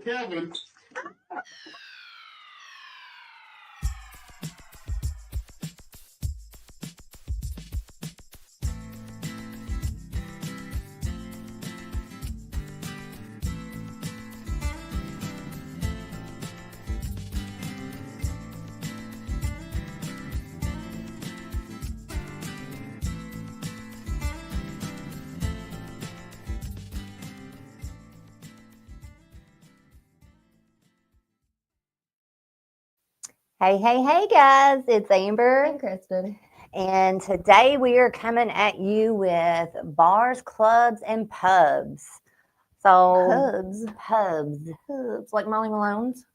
Kevin. Hey, guys, it's Amber. And Kristen. And today we are coming at you with bars, clubs, and pubs. So, Pubs. Like Molly Malone's.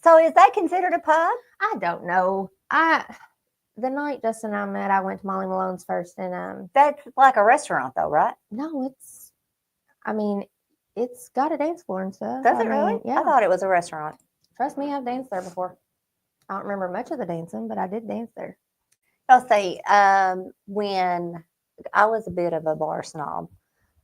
So is that considered a pub? I don't know. The night Justin and I met, I went to Molly Malone's first, and That's like a restaurant, though, right? no, it's got a dance floor and stuff. Does it really? Yeah. I thought it was a restaurant. Trust me, I've danced there before. I don't remember much of the dancing, but I did dance there. I'll say, when I was a bit of a bar snob,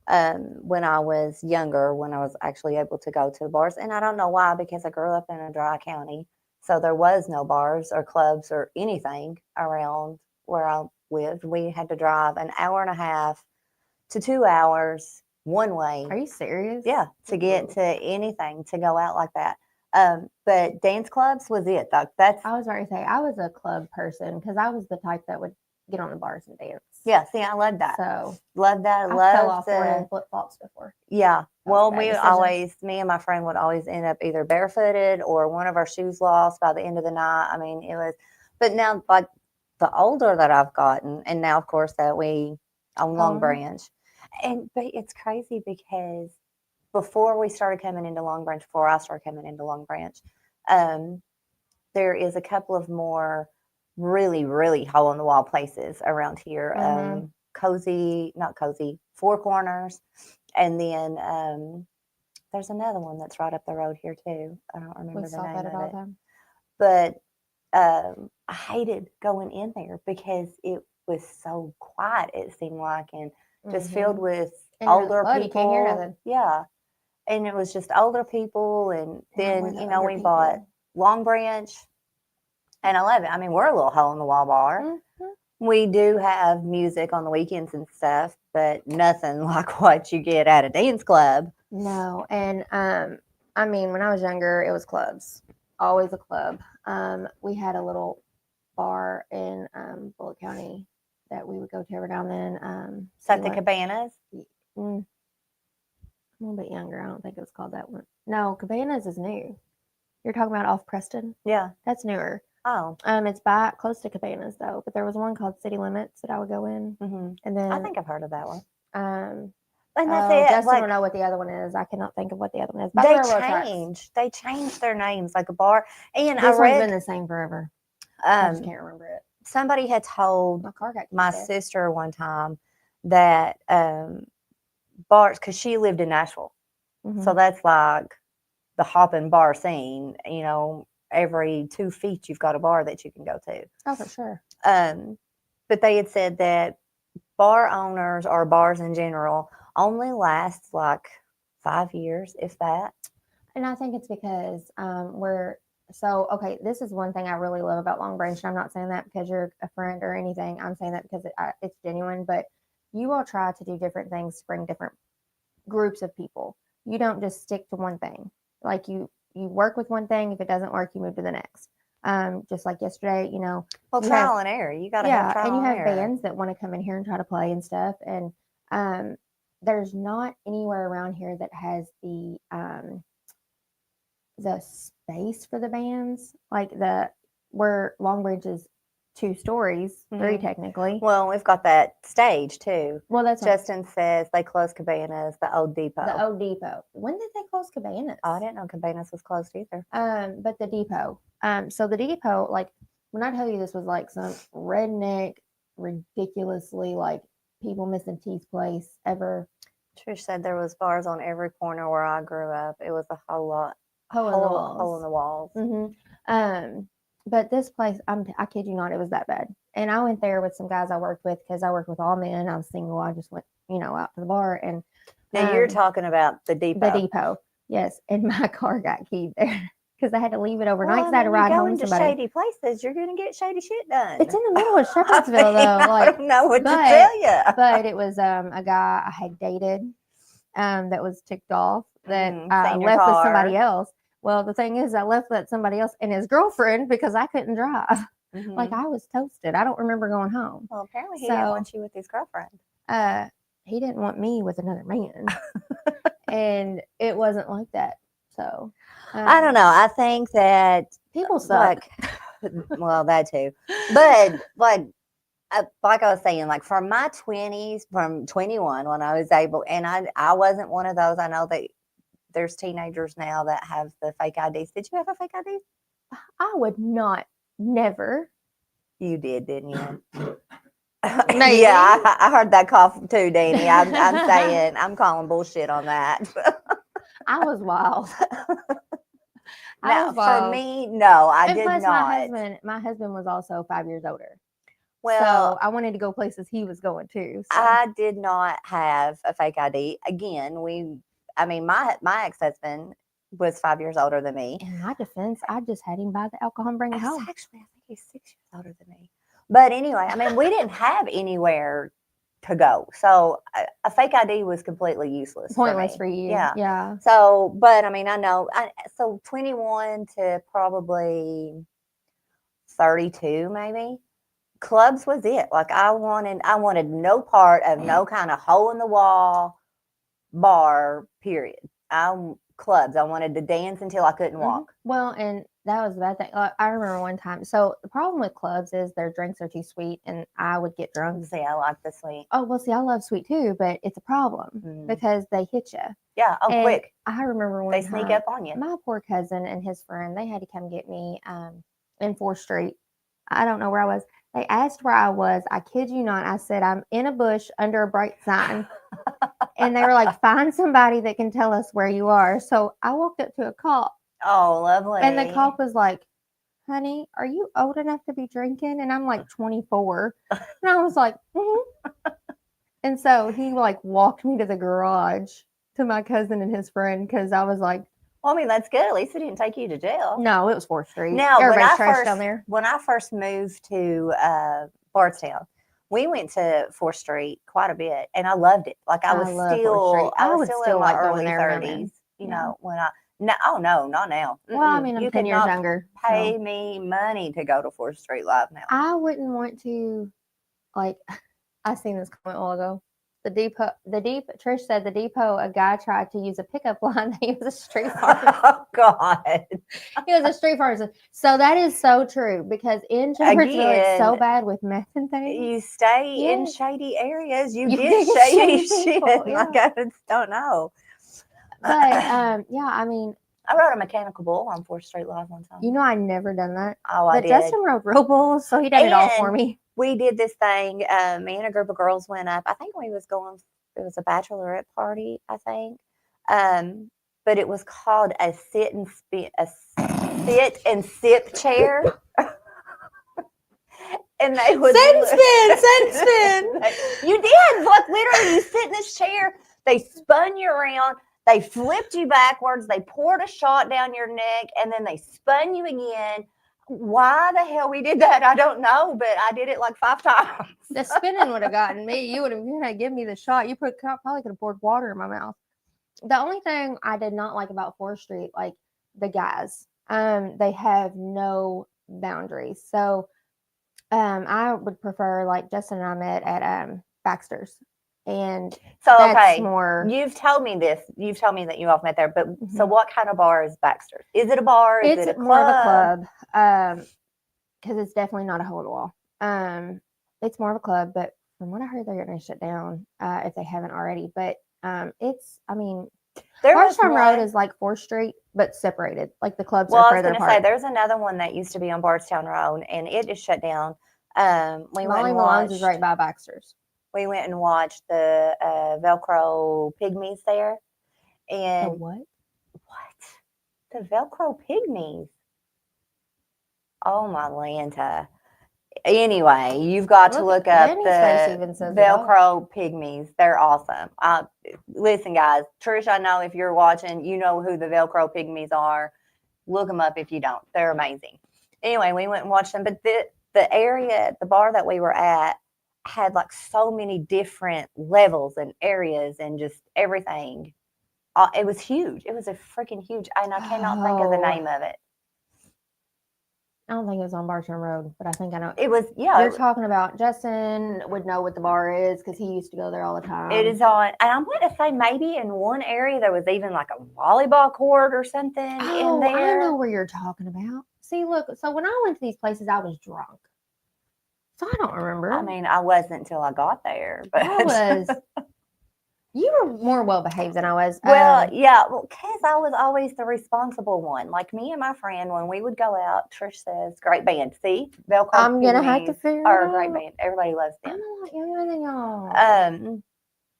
when I was younger, when I was actually able to go to the bars, and I don't know why, because I grew up in a dry county, so there was no bars or clubs or anything around where I lived. We had to drive an hour and a half to 2 hours one way. Are you serious? Yeah, to get to anything, to go out like that. But dance clubs was it. That's I was about to say, I was a club person because I was the type that would get on the bars and dance. yeah. See, I love that. So Love that. I Love fell off wearing flip flops before. Yeah. Well, me and my friend would always end up either barefooted or one of our shoes lost by the end of the night. I mean, it was, but now, like the older that I've gotten, and now, of course, that we on Long Branch, but it's crazy because before we started coming into Long Branch, before I started coming into Long Branch, there is a couple of more really, really hole in the wall places around here. Not cozy, Four Corners. And then there's another one that's right up the road here too. I don't remember the name of it. But I hated going in there because it was so quiet. It seemed like, and just filled with older people. You can't hear nothing. Yeah, and it was just older people. And then we bought Long Branch, and I love it. I mean, we're a little hole in the wall bar. We do have music on the weekends and stuff, but nothing like what you get at a dance club. No, and I mean, when I was younger, it was clubs, always a club. We had a little bar in Bullitt County that we would go to every now and then. Is that the Cabanas? I'm a little bit younger. I don't think it was called that one. No, Cabanas is new. You're talking about off Preston? Yeah, that's newer. Oh, it's by close to Cabanas though, but there was one called City Limits that I would go in, and then I think I've heard of that one. And that's it. Justin will know what the other one is. I cannot think of what the other one is. They changed their names, like a bar. And this one's been the same forever. I just can't remember it. Somebody had told my sister one time that bars, because she lived in Nashville, so that's like the hopping bar scene. Every 2 feet you've got a bar that you can go to. Oh, for sure. But they had said that bar owners or bars in general only last like 5 years, if that. And I think it's because this is one thing I really love about Long Branch. And I'm not saying that because you're a friend or anything. I'm saying that because it's genuine. But you all try to do different things to bring different groups of people. You don't just stick to one thing. Like you work with one thing. If it doesn't work, you move to the next. Just like yesterday, Well, trial and error. You got to have trial and error. And you have bands that want to come in here and try to play and stuff. And there's not anywhere around here that has the space for the bands, like where Long Branch is 2 stories, 3 technically. Well, we've got that stage too. Well, that's Justin says they closed Cabanas, the old depot. The old depot. When did they close Cabanas? I didn't know Cabanas was closed either. But the depot. So the depot, like when I tell you this was like some redneck, ridiculously like people missing teeth place ever. Trish said there was bars on every corner where I grew up. It was a whole lot. Hole in the walls. But this place, I kid you not, it was that bad. And I went there with some guys I worked with because I worked with all men. I was single. I just went, out to the bar. And now you're talking about the depot. The depot. Yes, and my car got keyed there because I had to leave it overnight Well, because I had to you ride go home into somebody. shady places, you're gonna get shady shit done. It's in the middle of I Shepherdsville, mean, though. I Like, don't know what to but- tell you. but it was a guy I had dated that was ticked off that I seen your left with somebody car. else. Well, the thing is, I left with somebody else and his girlfriend because I couldn't drive. Like, I was toasted. I don't remember going home. Well, apparently he didn't So- want you with his girlfriend. He didn't want me with another man, and it wasn't like that. So I don't know. I think that people suck. well, that too. But like I was saying, like from my 20s, from 21 when I was able, and I wasn't one of those. I know that there's teenagers now that have the fake IDs. Did you have a fake ID? I would not, never. You did, didn't you? Maybe. Yeah, I heard that cough too, Danny. I'm saying I'm calling bullshit on that. I was wild. I Now, was for wild. me, no, I And did plus, not. my husband was also 5 years older. Well, So I wanted to go places he was going to. So. I did not have a fake ID. Again, my ex-husband was 5 years older than me. In my defense, I just had him buy the alcohol and bring it home. Actually, I think he's 6 years older than me. But anyway, I mean, we didn't have anywhere to go, so a fake ID was completely useless. Pointless for for me. you. Yeah. Yeah. So, but I mean, I know. So 21 to probably 32, maybe. Clubs was it. Like I wanted no part of no kind of hole in the wall bar. Period. Clubs. I wanted to dance until I couldn't walk. Well, and that was the bad thing. I remember one time. So the problem with clubs is their drinks are too sweet, and I would get drunk. See, I like the sweet. Oh well, see, I love sweet too, but it's a problem because they hit you. Yeah. Oh, And quick. I remember one They time, sneak up on you. my poor cousin and his friend, they had to come get me in 4th Street. I don't know where I was. They asked where I was. I kid you not. I said, I'm in a bush under a bright sign. And they were like, find somebody that can tell us where you are. So I walked up to a cop. Oh, lovely. And the cop was like, honey, are you old enough to be drinking? And I'm like 24. And I was like, And so he like walked me to the garage to my cousin and his friend because I was like, well, I mean, that's good. At least it didn't take you to jail. no, it was 4th Street. Now, Everybody's trash down there. when I first moved to Bardstown, we went to 4th Street quite a bit, and I loved it. Like I was love 4th still, Street. I I was would still still in my like going early there now, 30s. man. You Yeah. know, when no, not now. Well, I mean, I'm you 10 years cannot younger. pay So. me money to go to 4th Street Live now. I wouldn't want to, like, I seen this comment a while ago. Trish said the depot, a guy tried to use a pickup line. He was a street pharmacist. Oh God! He was a street pharmacist. So that is so true because in Shepherdsville, it's so Again, bad with meth and things. You stay in Yes. shady areas, you You get get shady shady shit. people, Like I just don't know. But yeah, I mean, I rode a mechanical bull on 4th Street Live one time. you know, I never done that. Oh, I But did. Justin rode real bulls, so he done it all for And me. We did this thing. Me and a group of girls went up. I think we was going. It was a bachelorette party, I think. But it was called a sit and sip chair. And they would spin. You did. Like literally, you sit in this chair. They spun you around. They flipped you backwards. They poured a shot down your neck, and then they spun you again. Why the hell we did that, I don't know, but I did it like 5 times. The spinning would have gotten me. You would have given me the shot. You probably could have poured water in my mouth. The only thing I did not like about 4th Street, like the guys, they have no boundaries. So I would prefer, like Justin and I met at Baxter's. And So, that's okay, more. you've told me this. You've told me that you all met there, but so Mhm. what kind of bar is Baxter's? Is it a bar? Is It's it a club? more of a club because it's definitely not a hole in the wall. It's more of a club, but from what I heard, they're going to shut down if they haven't already. But it's, I mean, There was Bardstown Road one- is like 4th Street, but separated. Like the clubs Well, are I was further going to say apart. there's another one that used to be on Bardstown Road, and it just shut down. We went Molly and Malone's is watched. right by Baxter's. We went and watched the Velcro Pygmies there, The and what? the Velcro Pygmies. Oh my Lanta! Anyway, you've got to look up Jenny's face the even says it all. Velcro pygmies. They're awesome. Listen, guys, Trish, I know if you're watching, you know who the Velcro pygmies are. Look them up if you don't. They're amazing. Anyway, we went and watched them, but the area, the bar that we were at, had like so many different levels and areas and just everything. It was huge. It was a freaking huge, and I cannot think of the Oh. name of it. I don't think it was on Bartram Road, but I think I know. It was, yeah. You're talking about Justin would know what the bar is because he used to go there all the time. It is on, and I'm going to say maybe in one area there was even like a volleyball court or something in Oh, there. I know where you're talking about. See, look, so when I went to these places, I was drunk. So I don't remember. I mean, I wasn't until I got there, but I was. You were more well behaved than I was. well, yeah, well, because I was always the responsible one. Like me and my friend, when we would go out, Trish says, "Great band." See, Velcro. I'm gonna have to Pygmies figure are it a great out. band. Everybody loves I'm them. a lot younger than y'all.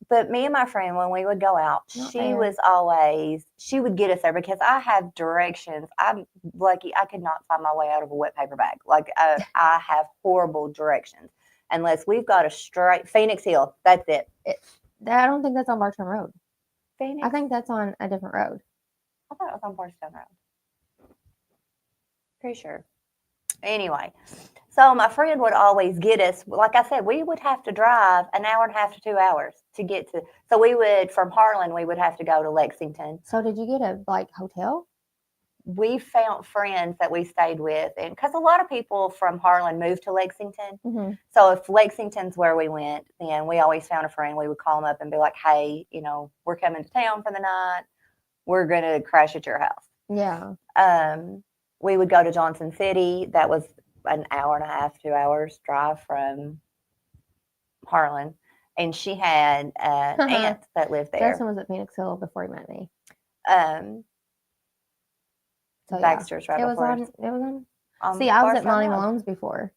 But me and my friend, when we would go out, Not she fair. was always, she would get us there because I have directions. I'm lucky I could not find my way out of a wet paper bag. Like I have horrible directions unless we've got a straight Phoenix Hill. That's it. I don't think that's on Bartram Road. Phoenix. I think that's on a different road. I thought it was on Barstown Road. Pretty sure. Anyway, so my friend would always get us. Like I said, we would have to drive an hour and a half to 2 hours to get to. So we would, from Harlan, we would have to go to Lexington. So did you get a hotel? We found friends that we stayed with, and because a lot of people from Harlan moved to Lexington. Mm-hmm. So if Lexington's where we went, then we always found a friend. We would call them up and be like, "Hey, we're coming to town for the night. We're gonna crash at your house." Yeah. We would go to Johnson City. That was an hour and a half, 2 hours drive from Harlan, and she had an aunt that lived there. Justin was at Phoenix Hill before he met me. So Baxter's right it was before. on. It was on. us. See, I was at Barstown Monty Road. Malone's before.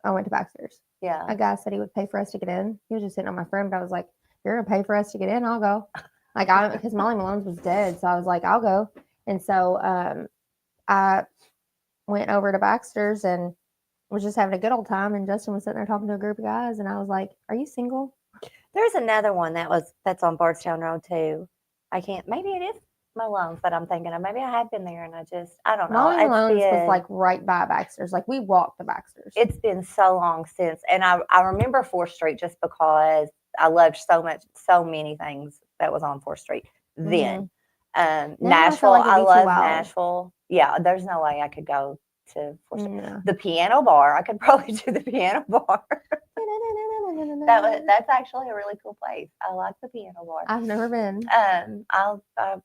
I went to Baxter's. Yeah. A guy said he would pay for us to get in. He was just sitting on my friend, but I was like, "You're gonna pay for us to get in? I'll go." Because Molly Malone's was dead, so I was like, "I'll go." And so I went over to Baxter's and was just having a good old time. And Justin was sitting there talking to a group of guys, and I was like, "Are you single?" There's another one that's on Bardstown Road too. I can't. Maybe it is Malone's that I'm thinking of. Maybe I have been there and I don't know. Molly It's Malone's was been- like right by Baxter's. Like we walked to Baxter's. It's been so long since, and I remember 4th Street just because I loved so many things that was on 4th Street then. Now I feel Nashville, like it'd I be too love wild. Nashville. Yeah, there's no way I could go to 4th Street. No. The Piano Bar, I could probably do the Piano Bar. That's actually a really cool place. I like the Piano Bar. I've never been.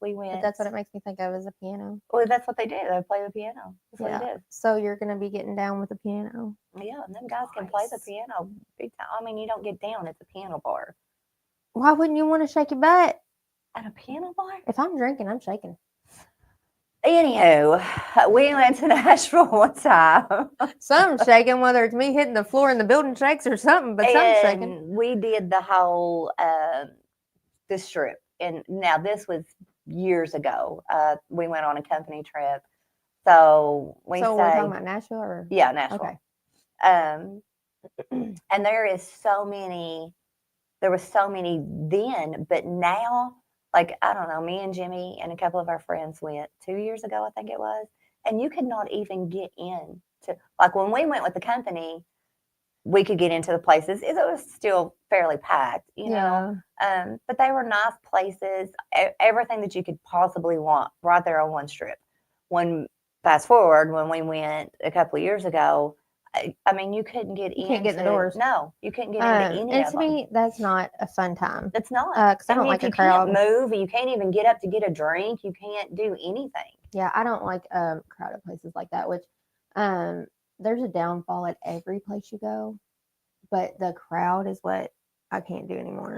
We went. But that's what it makes me think of as a piano. Well, that's what they do. They play the piano. That's what it is. So you're gonna be getting down with the piano. Yeah, and them guys can play the Nice. piano big time. I mean, you don't get down at the piano bar. Why wouldn't you want to shake your butt? At a piano bar? If I'm drinking, I'm shaking. Anywho, we went to Nashville one time. Something's shaking, whether it's me hitting the floor and the building shakes or something, but something's shaking. And we did the whole the strip. And now this was years ago. We went on a company trip. So we So we're stayed. talking about Nashville or Yeah, Nashville. okay. And there was so many then, but now, like, I don't know, me and Jimmy and a couple of our friends went 2 years ago, I think it was, and you could not even get in to, like, when we went with the company, we could get into the places. It was still fairly packed, you know. But they were nice places, everything that you could possibly want right there on one strip. Fast forward, when we went a couple of years ago, I mean, you couldn't get in. You can't get in the doors. No, you couldn't get into any and of to them. me, that's not a fun time. It's not. Because I I don't mean, like if a you crowd. can't move, you can't even get up to get a drink. You can't do anything. Yeah, I don't like crowded places like that. Which there's a downfall at every place you go, but the crowd is what I can't do anymore.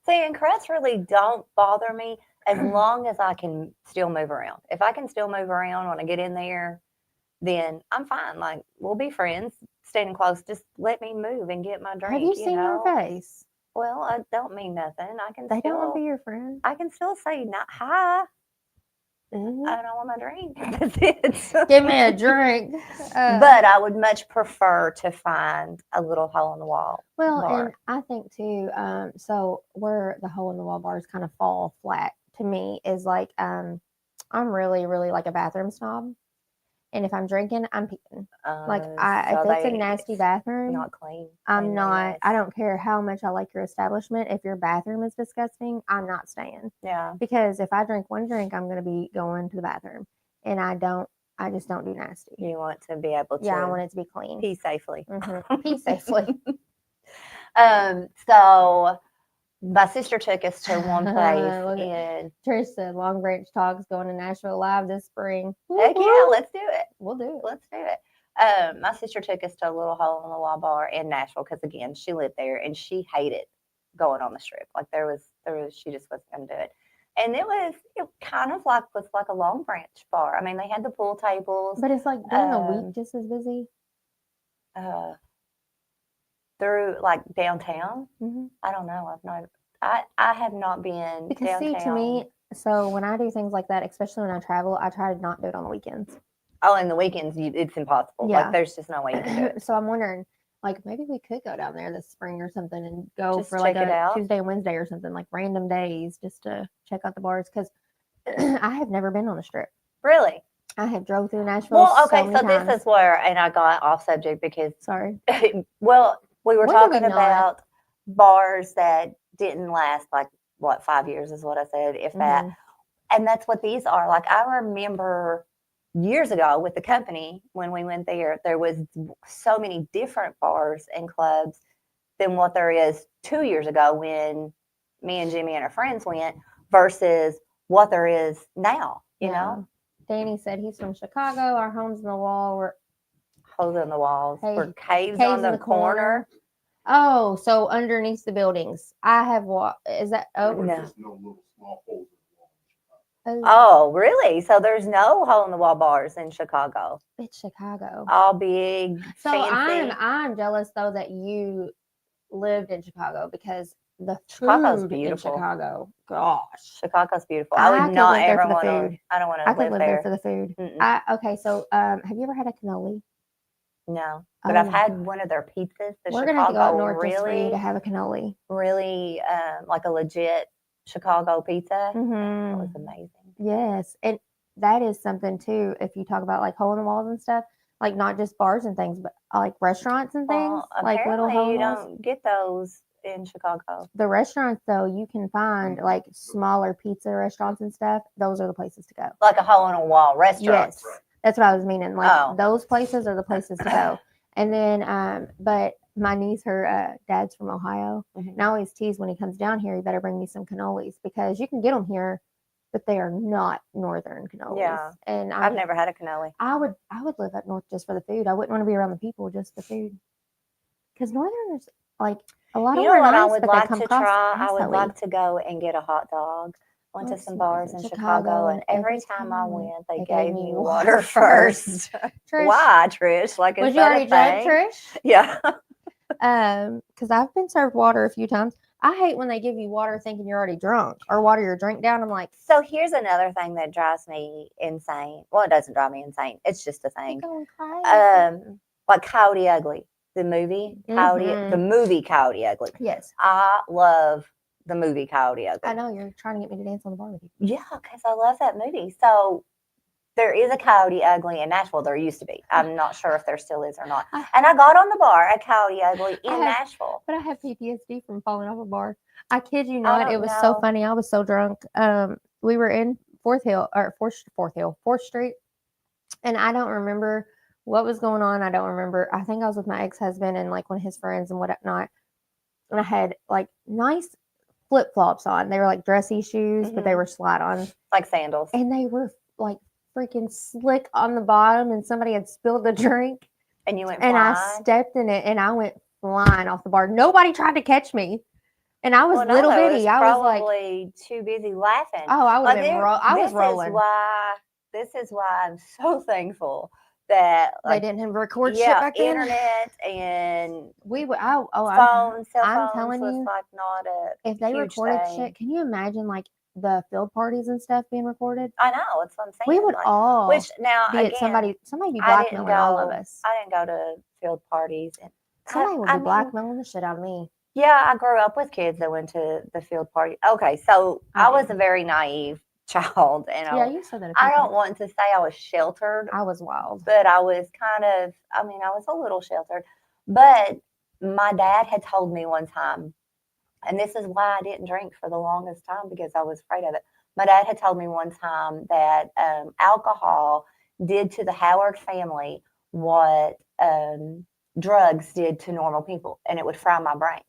See, and crowds really don't bother me as long as I can still move around. If I can still move around when I get in there, then I'm fine. Like, we'll be friends, standing close. Just let me move and get my drink. Have you seen her face? Well, I don't mean nothing. They don't want to be your friend. I can still say not hi. Mhm. I don't want my drink. That's it. Give me a drink. But I would much prefer to find a little hole in the wall Well, bar. and I think too, so where the hole in the wall bars kind of fall flat to me is like, I'm really, really like a bathroom snob. And if I'm drinking, I'm peeing. Like if So it's a nasty bathroom, not clean. I'm not. cleanliness. I don't care how much I like your establishment. If your bathroom is disgusting, I'm not staying. Yeah. Because if I drink one drink, I'm going to be going to the bathroom, and I just don't do nasty. You want to be able to Yeah, I want it to be clean. pee safely. Pee safely. So my sister took us to one Look place at- in Trish said Long Branch Talks going to Nashville live this spring. heck yeah, let's do it. We'll do it. Let's do it. My sister took us to a little hole in the wall bar in Nashville because again she lived there and she hated going on the strip. Like there was she just wasn't gonna do it. And it kind of was like a Long Branch bar. I mean they had the pool tables. But it's like during the Um, week just as busy. Through like downtown. Mhm. I don't know. I have not been Because downtown. see, to me, so when I do things like that, especially when I travel, I try to not do it on the weekends. Oh, in the weekends, it's impossible. Yeah. Like, there's just no way you can do it. So I'm wondering, like, maybe we could go down there this spring or something and go Just for like check it a out. Tuesday and Wednesday or something, like random days, just to check out the bars. Because I have never been on the strip. Really? I have drove through Nashville. Well, okay, so so many this times. is where, and I got off subject because, Sorry. well, we were When did we talking not? about bars that didn't last like, what, 5 years is what I said, if that. Mhm. And that's what these are. Like, I remember years ago with the company when we went there was so many different bars and clubs than what there is 2 years ago when me and Jimmy and our friends went versus what there is now, you know? Danny said he's from Chicago. Our homes in the wall were Holes in the walls, or caves, caves on in the corner. Oh, so underneath the buildings. I have walked. Is that? Oh, No. There's no little small holes oh, Oh, really? So there's no hole in the wall bars in Chicago. it's Chicago. All big, So fancy. I'm jealous though that you lived in Chicago because the Chicago's food beautiful. in Chicago, gosh, Chicago's beautiful. I I would could not live there ever for the want to. food. I don't want I to could live live there there. for the food. Mm-mm. Okay, so have you ever had a cannoli? No, but I've Um, had one of their pizzas. The We're gonna have to go up Chicago north just for you really, to have a cannoli. really like a legit Chicago pizza. That Mm-hmm. was amazing. Yes, and that is something too. If you talk about like hole in the walls and stuff, like not just bars and things, but like restaurants and things, Well, like little apparently hole you in the walls. don't get those in Chicago. The restaurants though, you can find like smaller pizza restaurants and stuff. Those are the places to go. Like a hole in a wall restaurant. Yes, that's what I was meaning. Like Oh. those places are the places to go. And then, but my niece, her dad's from Ohio, Mhm. and I always tease when he comes down here, you better bring me some cannolis because you can get them here, but they are not northern cannolis. Yeah. And I've never had a cannoli. I would live up north just for the food. I wouldn't want to be around the people, just the food. Because northerners like a lot You of know them are what I nice, would but they like come to across try? I would assy. like to go and get a hot dog. Went to Let's some see, bars in Chicago, Chicago, and and every every time I time went, they they gave gave me me water water first. Trish, Why, Trish? Like, was is you that already a drunk, thing? Trish? Yeah. Because I've been served water a few times. I hate when they give you water thinking you're already drunk or water your drink down. I'm like, So here's another thing that drives me insane. Well, it doesn't drive me insane. It's just a thing. you're going crazy. Like Coyote Ugly, the movie Coyote, Mhm. the movie Coyote Ugly. Yes, I love the movie Coyote Ugly. I know you're trying to get me to dance on the bar with you. Yeah, because I love that movie. So there is a Coyote Ugly in Nashville. There used to be. I'm not sure if there still is or not. And I got on the bar at Coyote Ugly in Nashville. But I have PTSD from falling off a bar. I kid you I not. don't It was so know. funny. I was so drunk. We were in Fourth Street, and I don't remember what was going on. I don't remember. I think I was with my ex-husband and like one of his friends and whatnot. And I had like nice flip flops on. They were like dressy shoes, but they Mhm. were slide ons, Like sandals. and they were like freaking slick on the bottom. And somebody had spilled the drink, And you went and I flying. stepped in it, and I went flying off the bar. Nobody tried to catch me, and I was Well, no, little they bitty. I was like, probably too busy laughing. oh, I would have Like, been. I was rolling. This is why I'm so thankful that They like didn't record shit yeah, back then. internet and We would. cell I'm phones telling was you, like not a if they huge recorded thing. shit, can you imagine like the field parties and stuff being recorded, I know, that's what I'm saying. we would like, all which now be at again, somebody be I didn't blackmailing all of go. us. I didn't go to field parties. And Somebody would I be mean, blackmailing the shit out of me. yeah, I grew up with kids that went to the field party. Okay, so I I was did. a very naive child, and Yeah, you said that. I don't want to say I was sheltered, I was wild. but I was kind of. I mean, I was a little sheltered, but my dad had told me one time, and this is why I didn't drink for the longest time because I was afraid of it. My dad had told me one time that alcohol did to the Howard family what drugs did to normal people, and it would fry my brain.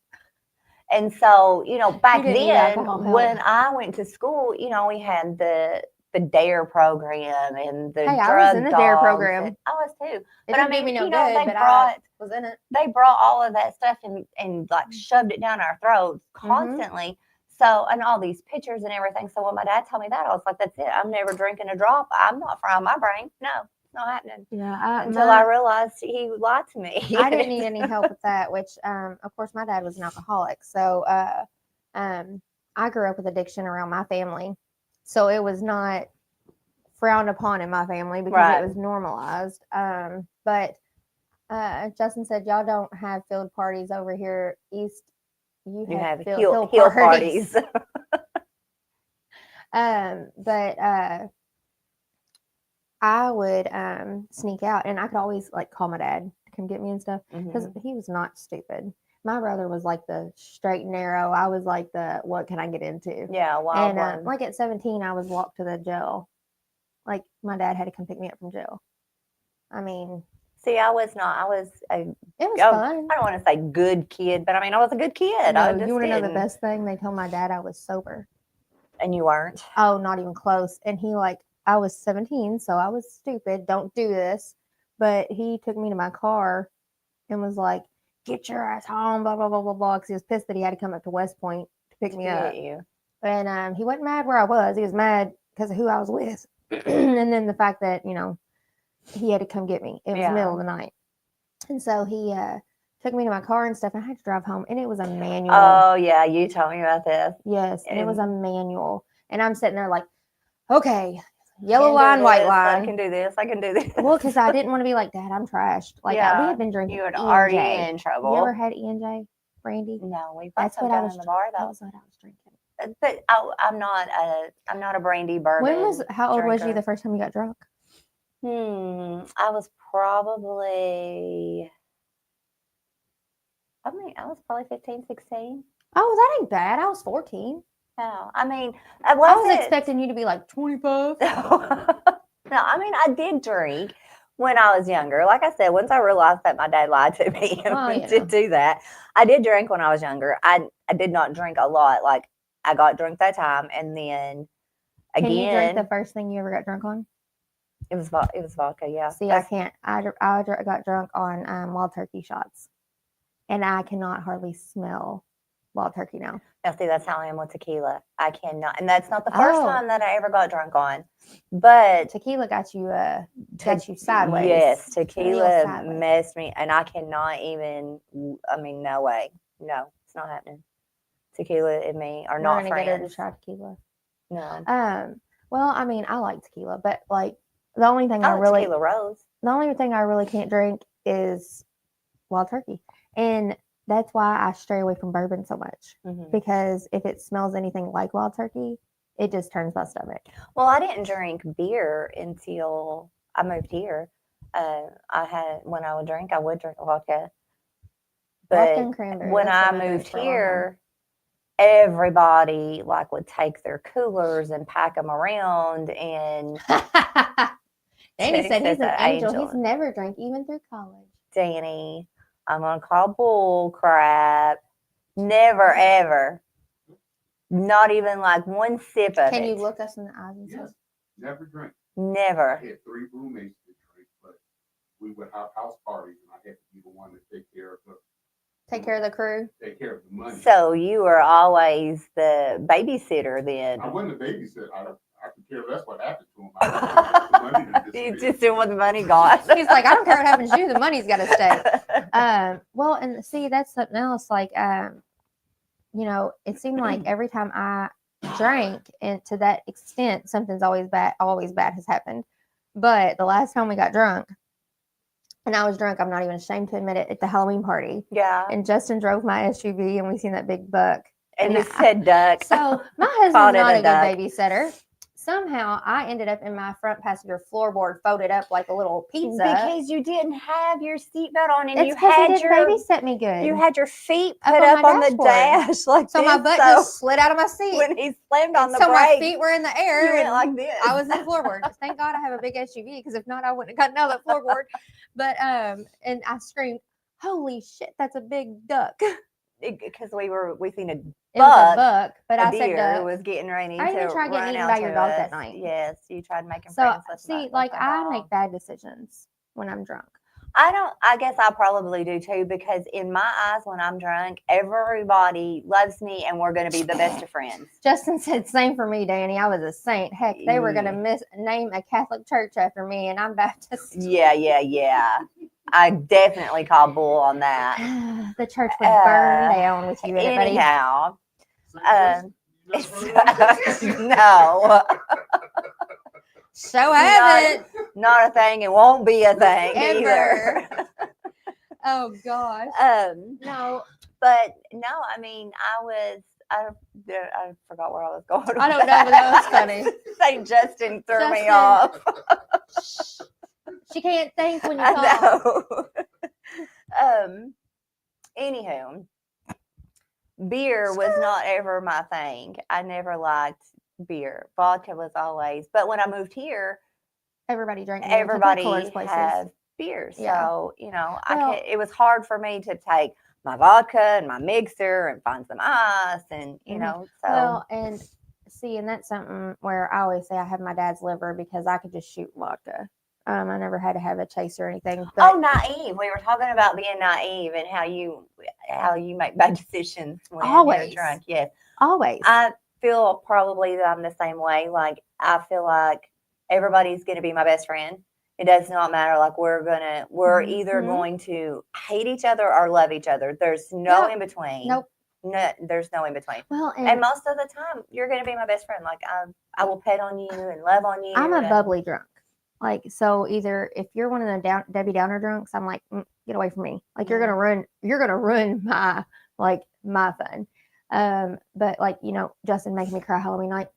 And so, back didn't need then alcohol help. when I went to school, we had the DARE program and the Hey, I drug was in the DARE dogs, program. and I was too. It But didn't do me no good, they but brought I was in it. they brought all of that stuff and like shoved it down our throats constantly. So, and all these pictures and everything. So when my dad told me that, I was like, that's it. I'm never drinking a drop. I'm not frying my brain. No, it's not happening. Yeah, Until I realized he lied to me. I didn't need any help with that, which, of course, my dad was an alcoholic. So I grew up with addiction around my family. So it was not frowned upon in my family because Right. it was normalized. But Justin said, y'all don't have field parties over here east. You have hill parties. But I would sneak out, and I could always like call my dad to come get me and stuff because he was not stupid. My brother was like the straight and narrow. I was like the what can I get into? Yeah, wild and one. like at 17, I was walked to the jail. Like my dad had to come pick me up from jail. I mean, see, I was not. I was it was fun. I don't want to say good kid, but I mean, I was a good kid. No, I just you want to know the didn't. best thing? They told my dad I was sober. And you weren't? Oh, not even close. And he I was 17, so I was stupid. Don't do this. But he took me to my car and was like, get your ass home, blah, blah, blah, blah, blah. Because he was pissed that he had to come up to West Point to pick me up. You. And he wasn't mad where I was. He was mad because of who I was with. And then the fact that, he had to come get me. It was the middle of the night. And so he took me to my car and stuff. And I had to drive home. And it was a manual. Oh, yeah. You told me about this. Yes. And it was a manual. And I'm sitting there like, okay, yellow line, white line. I can do this. I can do this. Well, because I didn't want to be like, Dad, I'm trashed. Like, we had been drinking. You were E&J. already in trouble. You ever had E&J, Brandy? No, we That's what I was in the bar though. That's what I was drinking. But I'm not a brandy bourbon. How old was you drinker. the first time you got drunk? I was probably. I was probably 15, 16. Oh, that ain't bad. I was 14. No, I mean, I was expecting you to be like 25. No, I mean, I did drink when I was younger. Like I said, once I realized that my dad lied to me to do that, I did drink when I was younger. I did not drink a lot. Like I got drunk that time, and then again. Can you drink the first thing you ever got drunk on? It was vodka. Yeah. See, I can't. I got drunk on wild turkey shots, and I cannot hardly smell wild turkey now. Now, see, that's how I am with tequila. I cannot, and that's not the first time that I ever got drunk on. But tequila got you sideways. Yes, tequila messed me, and I cannot even. I mean, no way, no, it's not happening. Tequila and me are not friends. Get her to try tequila. No. Well, I mean, I like tequila, but like the only thing tequila rose. The only thing I really can't drink is wild turkey, and that's why I stray away from bourbon so much, because if it smells anything like wild turkey, it just turns my stomach. Well, I didn't drink beer until I moved here. When I would drink vodka. But when I moved here, everybody would take their coolers and pack them around. And Danny said he's an angel. He's never drank even through college. Danny. I'm going to call bull crap. Never, ever. Not even one sip of it. Can you look us in the eyes and say? Yes. Never drink. Never. I had 3 roommates that drink, but we would have house parties, and I had to be the one to take care of the crew? Take care of the money. So you were always the babysitter then? I wasn't a babysitter. I could care less what happened to him. I you just didn't want the money gone. He's like, I don't care what happens to you. The money's got to stay. Well, and see, that's something else. It seemed like every time I drank and to that extent, something's always bad has happened. But the last time we got drunk, and I was drunk, I'm not even ashamed to admit it, at the Halloween party. Yeah. And Justin drove my SUV and we seen that big buck. And and he I- said duck. So my Called husband's it not a a duck. good babysitter. Somehow I ended up in my front passenger floorboard, folded up like a little pizza. Because you didn't have your seatbelt on and it's you because he had didn't your babysit me good. you had your feet Up put on up my on the dashboard. dash like so this. my butt so just slid out of my seat. when he slammed on And the so my brakes, feet were in the air. you went and like this. I was in the floorboard. Thank God I have a big SUV because if not, I wouldn't have gotten out of the floorboard. But and I screamed, "Holy shit, that's a big duck!" because we seen a It was Buck, a buck, but I deer said duck. was getting ready I even to tried getting run eaten out by your to dog us. that night. Yes, you tried making So friends with see, with like my I dog. make bad decisions when I'm drunk. I guess I probably do too, because in my eyes, when I'm drunk, everybody loves me and we're going to be the best of friends. Justin said, "Same for me, Danny. I was a saint. Heck, they were gonna Yeah. name a Catholic church after me, and I'm Baptist." Yeah. I definitely call bull on that. The church would burn Uh, down with you in it, buddy. Anyhow, St. Joseph, you never heard of that? no, So Not- haven't. not a thing. It won't be a thing Ever. either. Oh gosh. No, But no, I mean, I forgot where I was going. I with don't know, but that was funny. St. Justin threw me Justin. off. she can't think when you I talk. know. Anywho, beer was not ever my thing. I never liked beer. Vodka was always. But when I moved here, Everybody drank beer. everybody Coolers places. has beer. Yeah. So, Well- it was hard for me to take my vodka and my mixer and find some ice and, Mhm. so. Well, and see, and that's something where I always say I have my dad's liver because I could just shoot vodka. I never had to have a chase or anything. But Oh, naive. We were talking about being naive and how you make bad decisions when Always. you're drunk. Yes. always. I feel probably that I'm the same way. Like, I feel like everybody's going to be my best friend. It does not matter. Like, we're either Mhm. going to hate each other or love each other. There's no Yep. in between. Nope. No, there's no in between. Well, And most of the time, you're going to be my best friend. Like, I will pet on you and love on you. I'm a and- bubbly drunk. Like, so either if you're one of the Debbie Downer drunks, I'm like, get away from me. Like, you're gonna ruin my fun. But like, Justin making me cry Halloween night.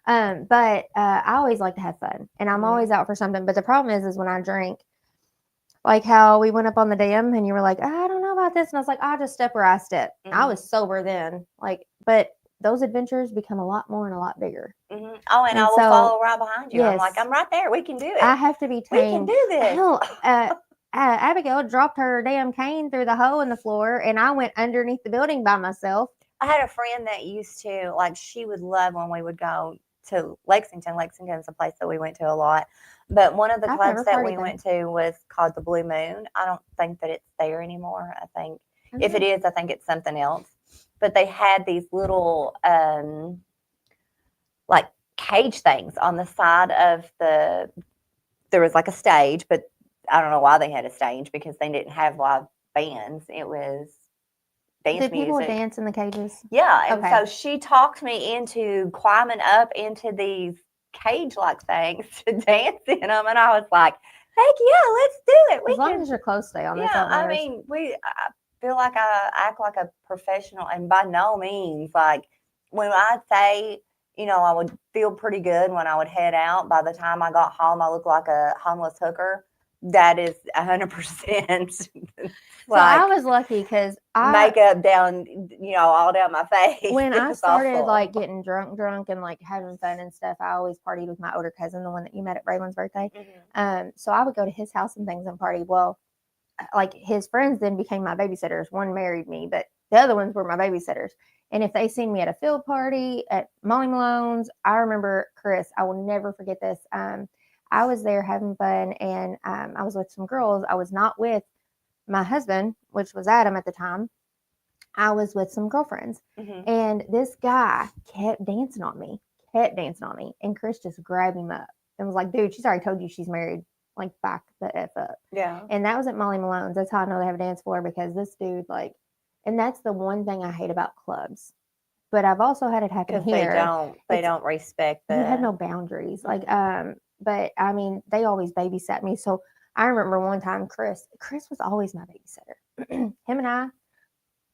But I always like to have fun, and I'm Mhm. always out for something. But the problem is when I drink, like how we went up on the dam, and you were like, I don't know about this, and I was like, I'll just step where I step. I Mhm. was sober then, but those adventures become a lot more and a lot bigger. Mhm. Oh, and I And will so- follow right behind you. I'm like, Yes. I'm right there. We can do it. I have to be we can tamed. do this. Hell, Abigail dropped her damn cane through the hole in the floor, and I went underneath the building by myself. I had a friend that used to, like, she would love when we would go to Lexington. Lexington's a place that we went to a lot. But one of the I've clubs never that partied we there. went to was called the Blue Moon. I don't think that it's there anymore. I think if it is, I think it's something else. But they had these little like cage things on the side of there was like a stage, but I don't know why they had a stage because they didn't have live bands. It was dance Did people music. dance in the cages? Yeah, and Okay. so she talked me into climbing up into these cage-like things to dance in them, and I was like, "Heck yeah, let's do it! We As long can." as you're close, stay on. That's Yeah, all that I matters. mean, I feel like I act like a professional, and by no means, like, when I say, I would feel pretty good when I would head out. By the time I got home, I looked like a homeless hooker. That is 100%. So I was lucky because makeup down, all down my face. when I It's started awful. like getting drunk and like having fun and stuff, I always partied with my older cousin, the one that you met at Braylon's birthday. Mhm. So I would go to his house and things and party. Well, like his friends then became my babysitters. One married me, but the other ones were my babysitters. And if they seen me at a field party at Molly Malone's, I remember Chris. I will never forget this. I was there having fun, and I was with some girls. I was not with my husband, which was Adam at the time. I was with some girlfriends, Mhm. and this guy kept dancing on me, and Chris just grabbed him up and was like, "Dude, she's already told you she's married. Like, back the F up." Yeah. And that was at Molly Malone's. That's how I know they have a dance floor, because this dude, and that's the one thing I hate about clubs. but I've also had it happen Because they here. they It's- don't respect the. You have no boundaries. But I mean, they always babysat me. So I remember one time Chris was always my babysitter. Him and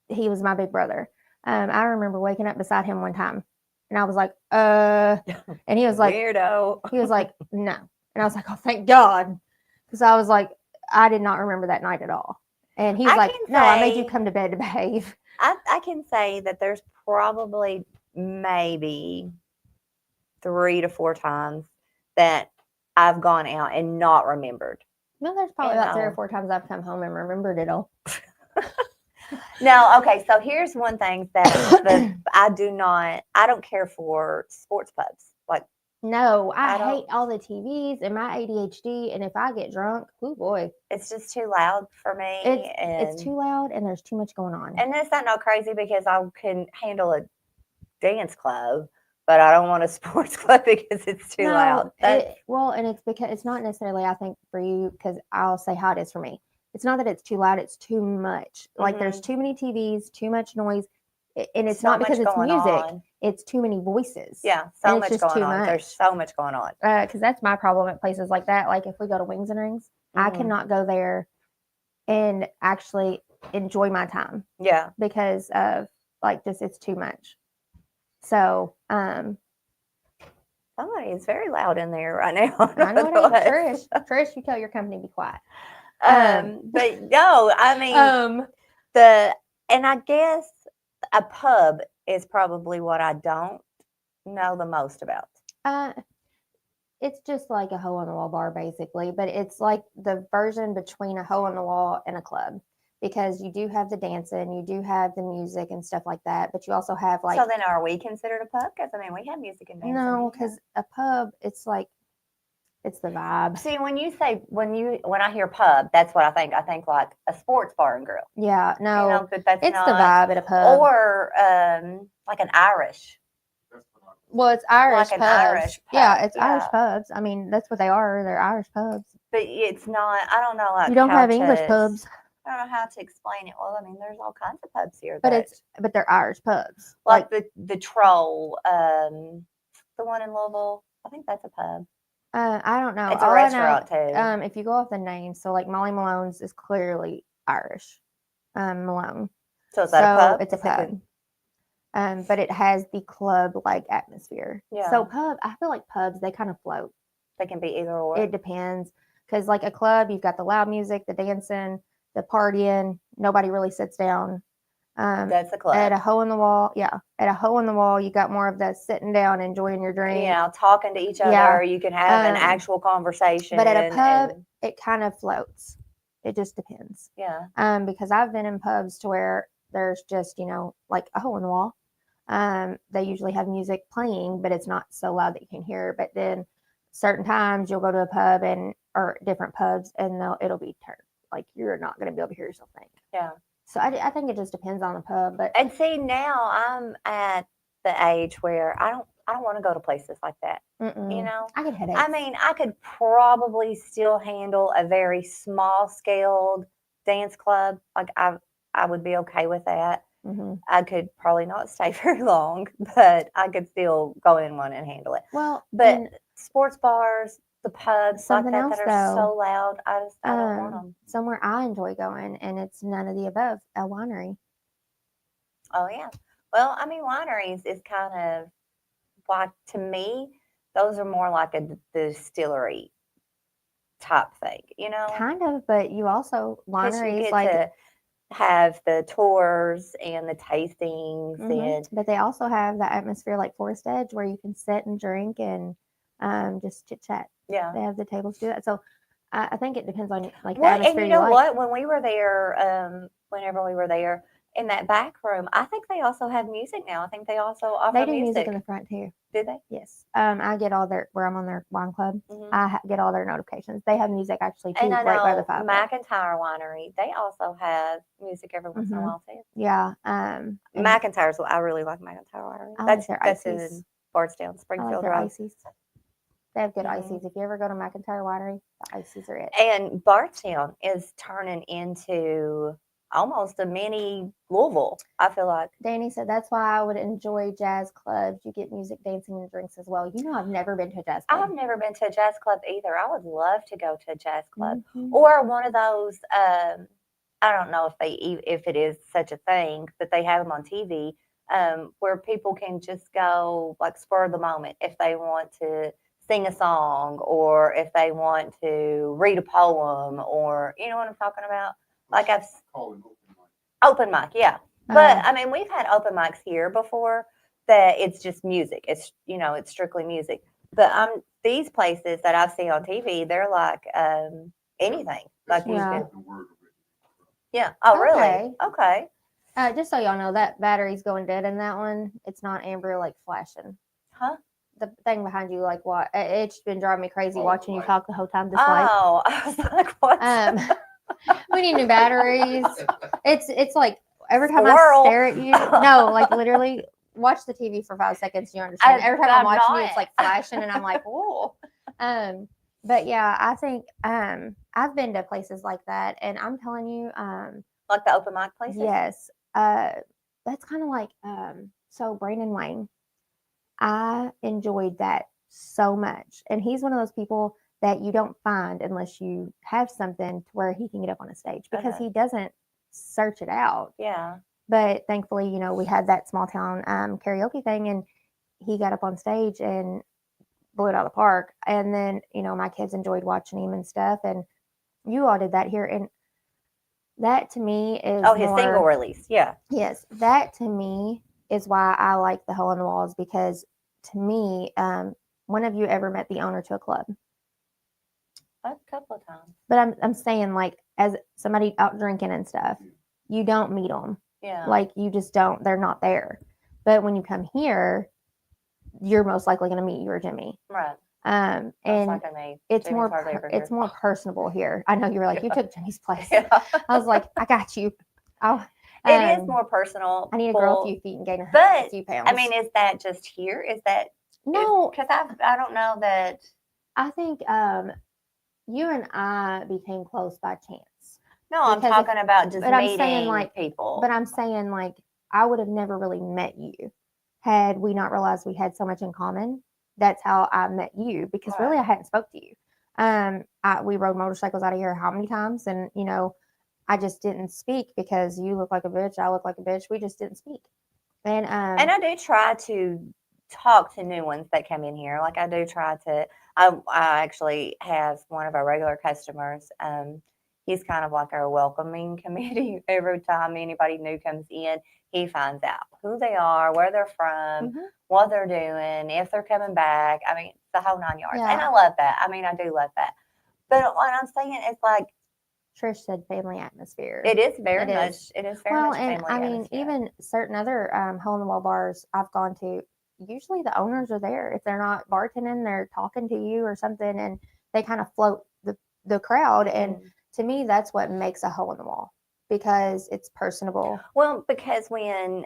he was my big brother. I remember waking up beside him one time and I was like, and he was like, weirdo. he was like, no. And I was like, oh, thank God. Because I was like, I did not remember that night at all. And he's I like, can no, I made you say- come to bed to behave. I can say that there's probably maybe 3 to 4 times that I've gone out and not remembered. No, there's probably You about 3 or know. 4 times I've come home and remembered it all. No, okay, so here's one thing that I don't care for sports pubs. Like, No, I I don't- hate all the TVs and my ADHD. And if I get drunk, oh boy, it's just too loud for me. it's too loud and there's too much going on. And it's not crazy because I can handle a dance club, but I don't want a sports club because it's too loud. Well, and it's because it's not necessarily, I think, for you, because I'll say how it is for me. It's not that it's too loud, it's too much. Like there's too many TVs, too much noise. And it's so not because much it's going music, on. it's too many voices. Yeah, and so it's much just going too on. There's much. so much going on. Because that's my problem at places like that. Like if we go to Wings and Rings, I Mhm. cannot go there and actually enjoy my time Yeah. because of like just it's too much. So Somebody is very loud in there right now. I know it What? ain't Trish. Trish, you tell your company be quiet. But no, I mean and I guess a pub is probably what I don't know the most about. It's just like a hole in the wall bar basically, but it's like the version between a hole in the wall and a club because you do have the dancing, you do have the music and stuff like that, but you also have like So then are we considered a pub? Because I mean we have music and dancing. no, here. because a pub it's like it's the vibe. See, when I hear pub, that's what I think. I think like a sports bar and grill. Yeah, no, You know, but that's it's not, the vibe at a pub. or like an Irish. That's what I- Well, it's Irish an pubs. Irish Yeah, pub, it's Irish yeah. pubs. I mean, that's what they are. They're Irish pubs. But it's not. I don't know. Like You don't how have English to- pubs, I don't know how to explain it. Well, I mean, there's all kinds of pubs here. but that- they're Irish pubs. like the Troll, the one in Louisville. I think that's a pub. I don't know. It's a All I know, restaurant too. if you go off the name, so like Molly Malone's is clearly Irish. Malone. So is that a pub? It's a Is it pub. But it has the club like atmosphere. Yeah. So I feel like pubs, they kind of float. They can be either or. It depends. Because like a club, you've got the loud music, the dancing, the partying. Nobody really sits down. That's a club. At a hole in the wall, yeah. At a hole in the wall, you got more of the sitting down, enjoying your drink. Yeah, talking to each other. Yeah. You can have an Um, actual conversation. But at a pub, and- it kind of floats. It just depends. yeah. Because I've been in pubs to where there's just, like a hole in the wall. They usually have music playing, but it's not so loud that you can hear. But then certain times you'll go to a pub or different pubs and it'll be turned. Like you're not going to be able to hear yourself think. Yeah. So I think it just depends on the pub. But And see, now I'm at the age where I don't want to go to places like that. You know? I get headaches. I mean, I could probably still handle a very small scaled dance club. Like I would be okay with that. Mhm. I could probably not stay very long, but I could still go in one and handle it. Well, But and sports bars, the pubs like Something that else, that are though. so loud, I don't want them. somewhere I enjoy going, and it's none of the above, a winery. Oh yeah. Well, I mean, wineries is kind of like, to me, those are more like a distillery type thing, you know? Kind of, but you also 'Cause you wineries get like to have the tours and the tastings and but they also have that atmosphere like Forest Edge where you can sit and drink and just chit chat. yeah. They have the tables to do that. So I think it depends on like the Well, atmosphere and you know like. what? When we were there, whenever we were there in that back room, I think they also have music now. I think they also offer They do music in the front too. Do they? Yes. I get all where I'm on their wine club. Mhm. I get all their notifications. They have music actually too, And I right by know the five. McIntyre Winery, they also have music every once in a Mhm. while too. Yeah. And McIntyre's, I really like McIntyre Winery. I like That's their that's ices. in Bardstown, I like Springfield their Road. ices. They have good Mhm. ices. If you ever go to McIntyre Winery, the ices are it. And Bardstown is turning into almost a mini Louisville, I feel like. Danny said that's why I would enjoy jazz clubs. You get music, dancing, and drinks as well. You know, I've never been to a jazz club. I've never been to a jazz club either. I would love to go to a jazz club Mhm. or one of those. I don't know if it is such a thing, but they have them on TV where people can just go like spur of the moment if they want to sing a song or if they want to read a poem or you know what I'm talking about. Like I've Call an open mic. open mic, yeah. But Uh, I mean, we've had open mics here before that it's just music. It's it's strictly music. But these places that I've seen on TV, they're like anything. Like you Yeah. can, Spoken word originally. yeah. Oh, really? Okay. Okay. just so y'all know, that battery's going dead in that one. It's not Amber like flashing. Huh? The thing behind you, like what? It's been driving me crazy Oh, watching you light. talk the whole time. This light. Oh, I was like, what? We need new batteries. It's like every time Squirrel. I stare at you, no, like literally watch the TV for 5 seconds. You understand? Every time I'm I'm watching you, not. it's like flashing, and I'm like, whoa. But yeah, I think I've been to places like that, and I'm telling you, Like the open mic places? yes, that's kind of like so Brandon Wayne. I enjoyed that so much, and he's one of those people that you don't find unless you have something to where he can get up on a stage because Uh-huh. he doesn't search it out. Yeah. But thankfully, we had that small town karaoke thing, and he got up on stage and blew it out of the park. And then, my kids enjoyed watching him and stuff. And you all did that here. And that to me is Oh, his single more, release. Yeah. yes, that to me is why I like the hole in the walls because to me, when have you ever met the owner to a club? A couple of times. But I'm saying like as somebody out drinking and stuff, you don't meet them. Yeah. Like you just don't. They're not there. But when you come here, you're most likely going to meet your Jimmy. Right. And That's like me. it's Jimmy's more hardly ever it's here. more personable here. I know you were like you Yeah. took Jimmy's place. Yeah. I was like I got you. It is more personal. I need to grow a few feet and gain a But, few pounds. I mean, is that just here? Is that no? Because I don't know that. I think you and I became close by chance. No, I'm Because talking about just but I'm meeting saying, like- people. But I'm saying like I would have never really met you had we not realized we had so much in common. That's how I met you because really I hadn't spoke to you. We rode motorcycles out of here how many times, and I just didn't speak because you look like a bitch, I look like a bitch. We just didn't speak, and I do try to talk to new ones that come in here. Like I do try to. I actually have one of our regular customers. He's kind of like our welcoming committee. Every time anybody new comes in, he finds out who they are, where they're from, Mhm. what they're doing, if they're coming back. I mean, the whole 9 yards. Yeah. And I love that. I mean, I do love that. But what I'm saying is like Trish said family atmosphere. it is very It much. is. It is very Well, much and family I mean, atmosphere. even certain other hole in the wall bars I've gone to, usually the owners are there. If they're not bartending, they're talking to you or something, and they kind of float the crowd. And to me, that's what makes a hole in the wall because it's personable. Well, because when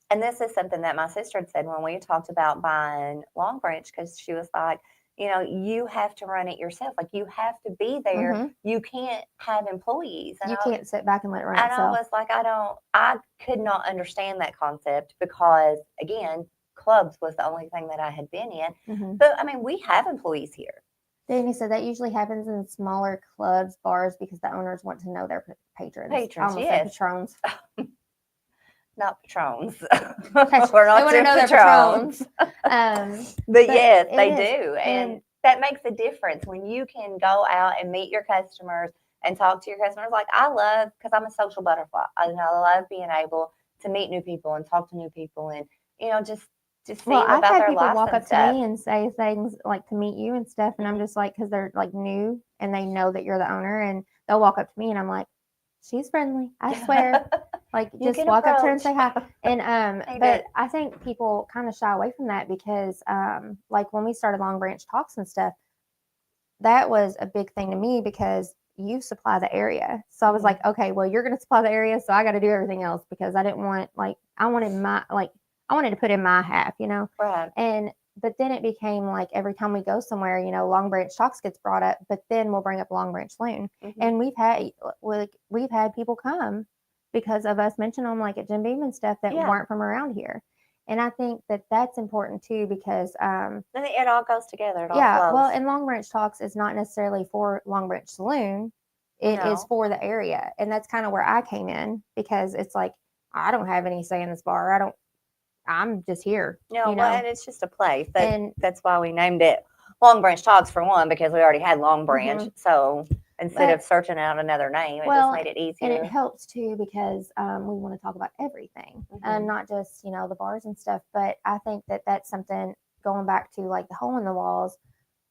and this is something that my sister had said when we talked about buying Long Branch, because she was like, you have to run it yourself. Like you have to be there. Mhm. You can't have employees. And You I, can't sit back and let it run and I itself. was like, I could not understand that concept because again, clubs was the only thing that I had been in. Mhm. But I mean, we have employees here. Danny said that usually happens in smaller clubs, bars, because the owners want to know their patrons. Patrons, I almost said yes. patrons. Not patrons. Patr- We're not they want to doing know their patrons. patrons. But But yes, it they is. do. And And- that makes a difference when you can go out and meet your customers and talk to your customers. Like I love, because I'm a social butterfly. I love being able to meet new people and talk to new people and, just see Well, I've about had their people lives walk and up to stuff. me and say things like to meet you and stuff, and I'm just like, because they're like new and they know that you're the owner, and they'll walk up to me and I'm like, she's friendly, I swear. Like You just can walk up to her and say approach. hi. And They but did. I think people kind of shy away from that because like when we started Long Branch Talks and stuff, that was a big thing to me because you supply the area. So I was Mhm. like, okay, well you're gonna supply the area, so I gotta do everything else because I didn't want I wanted to put in my half, Right. And but then it became like every time we go somewhere, Long Branch Talks gets brought up, but then we'll bring up Long Branch Saloon. Mhm. And we've had people come because of us mentioning them like at Jim Beam and stuff that Yeah. weren't from around here. And I think that that's important too because I think it all goes together. It all yeah, well, flows. and Long Branch Talks is not necessarily for Long Branch Saloon. It is No. for the area. And that's kind of where I came in because it's like I don't have any say in this bar. I'm just here. No, you well, know. and it's just a place. And That's why we named it Long Branch Talks for one, because we already had Long Branch. Mhm. So instead But- of searching out another name, it Well, just made it and it easier. helps too because we want to talk about everything and Mhm. not just the bars and stuff. But I think that that's something going back to like the hole in the walls.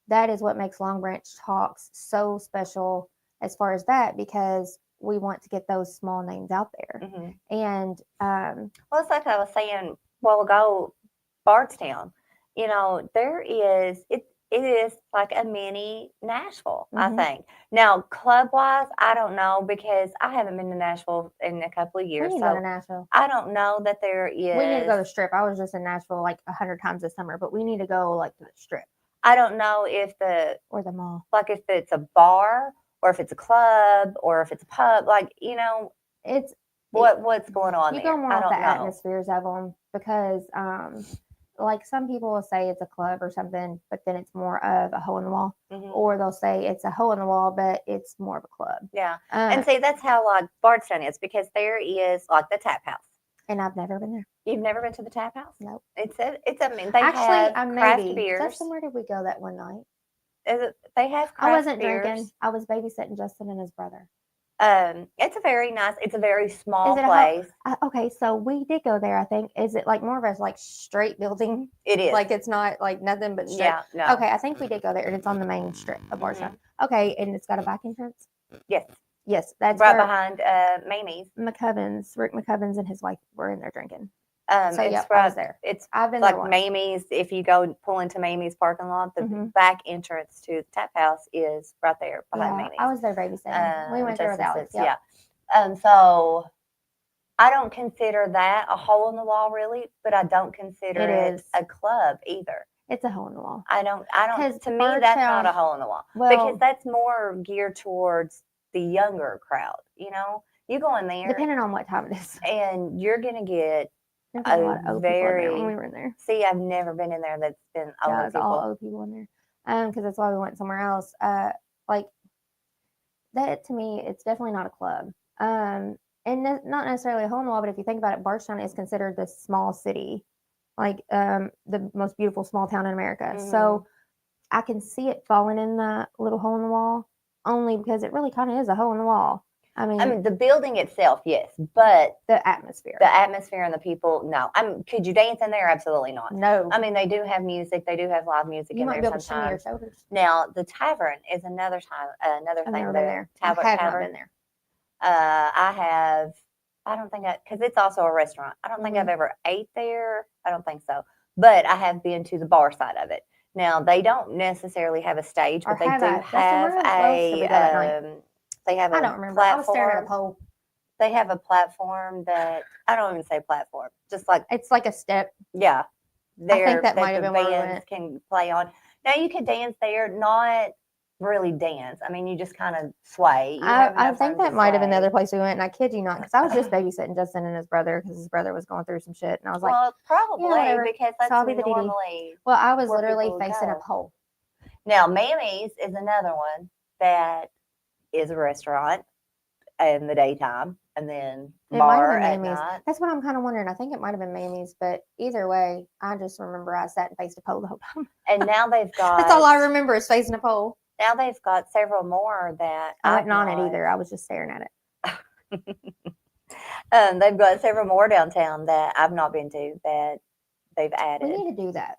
That is what makes Long Branch Talks so special as far as that because we want to get those small names out there. Mhm. And Well, it's like I was saying a while ago, Bardstown. There is it is like a mini Nashville, I Mhm. think. Now, club wise, I don't know because I haven't been to Nashville in a couple of we years. need to go to So Nashville. I don't know that there is. We need to go to the Strip. I was just in Nashville like 100 times this summer, but we need to go like to the Strip I don't know if or the mall. if it's a bar or if it's a club or if it's a pub. Like, It's what's going on you there? go more I off don't the know. atmospheres of them because like some people will say it's a club or something, but then it's more of a hole in the wall, Mhm. or they'll say it's a hole in the wall, but it's more of a club. Yeah. And And see, that's how like Bardstown is because there is like the tap house. I've never been there. You've never been to the tap house? Nope. I mean, they Actually, have I craft maybe. beers. Where did we go that one night? They have craft I wasn't beers. drinking. I was babysitting Justin and his brother. It's a very small Is it a place. Okay, so we did go there. I think is it like more of a like straight building? It is. Like it's not like nothing but straight. yeah, no. Okay, I think we did go there, and it's on the main strip of Bardstown. Okay, and it's got a back entrance. Yes. Yes, that's Right where behind Mamie's. Rick McCubbins and his wife were in there drinking. So So it's I was there. It's I've been like there once. Mamie's. If you go pull into Mamie's parking lot, the Mhm. back entrance to the tap house is right there behind Yeah, Mamie's. I was there babysitting. We went there with Justin Alex. says, Yep. yeah. So I don't consider that a hole in the wall, really, but I don't consider It it is. a club either. It's a hole in the wall. I don't. 'Cause To me, that's not Bardstown- a hole in the wall Well, because that's more geared towards the younger crowd. You go in there depending on what time it is. and you're gonna get. There's a lot of old people in there when very- we were in there. See, I've never been in there. That's been older Yeah, it's all people. old people in there. Because that's why we went somewhere else. Like that to me, it's definitely not a club. And not necessarily a hole in the wall, but if you think about it, Bardstown is considered the small city, like the most beautiful small town in America. Mm-hmm. So I can see it falling in the little hole in the wall, only because it really kind of is a hole in the wall. I mean, the building itself, yes, but the atmosphere. the atmosphere and the people, no. Could you dance in there? Absolutely not. No, I mean, they do have music. They do have live music you in might be there able to shimmy your sometimes. shoulders. Now, the tavern is another I've thing. never The been there. Talbot I have Tavern. not been there. I have. I don't think because it's also a restaurant. I don't think Mhm. I've ever ate there. I don't think so. But I have been to the bar side of it. Now they don't necessarily have a stage, Or but they have do I? Justin, have where else did we go that night? they have a I don't remember. I was staring at a platform. pole. They have a platform that I don't even say platform, just like It's like a step. yeah, there that might have the been where we bands went. can play on. Now you could dance there, not really dance. I mean, you just kind of sway. You have I enough think room to that might have been the sway. other place we went, and I kid you not, because I was just babysitting Justin and his brother because his brother was going through some shit, and I was like, Well, probably whatever. because that's I'll be the DD. normally. well, I was where literally people would facing a go. pole. Now, Mammy's is another one that is a restaurant in the daytime, and then It might bar have at been Mammy's. night. That's what I'm kind of wondering. I think it might have been Mammy's, but either way, I just remember I sat and faced a pole the whole time. And now they've got. That's all I remember is facing a pole. Now they've got several more that I I've wasn't on it not- either. I was just staring at it. They've got several more downtown that I've not been to that they've We added. need to do that.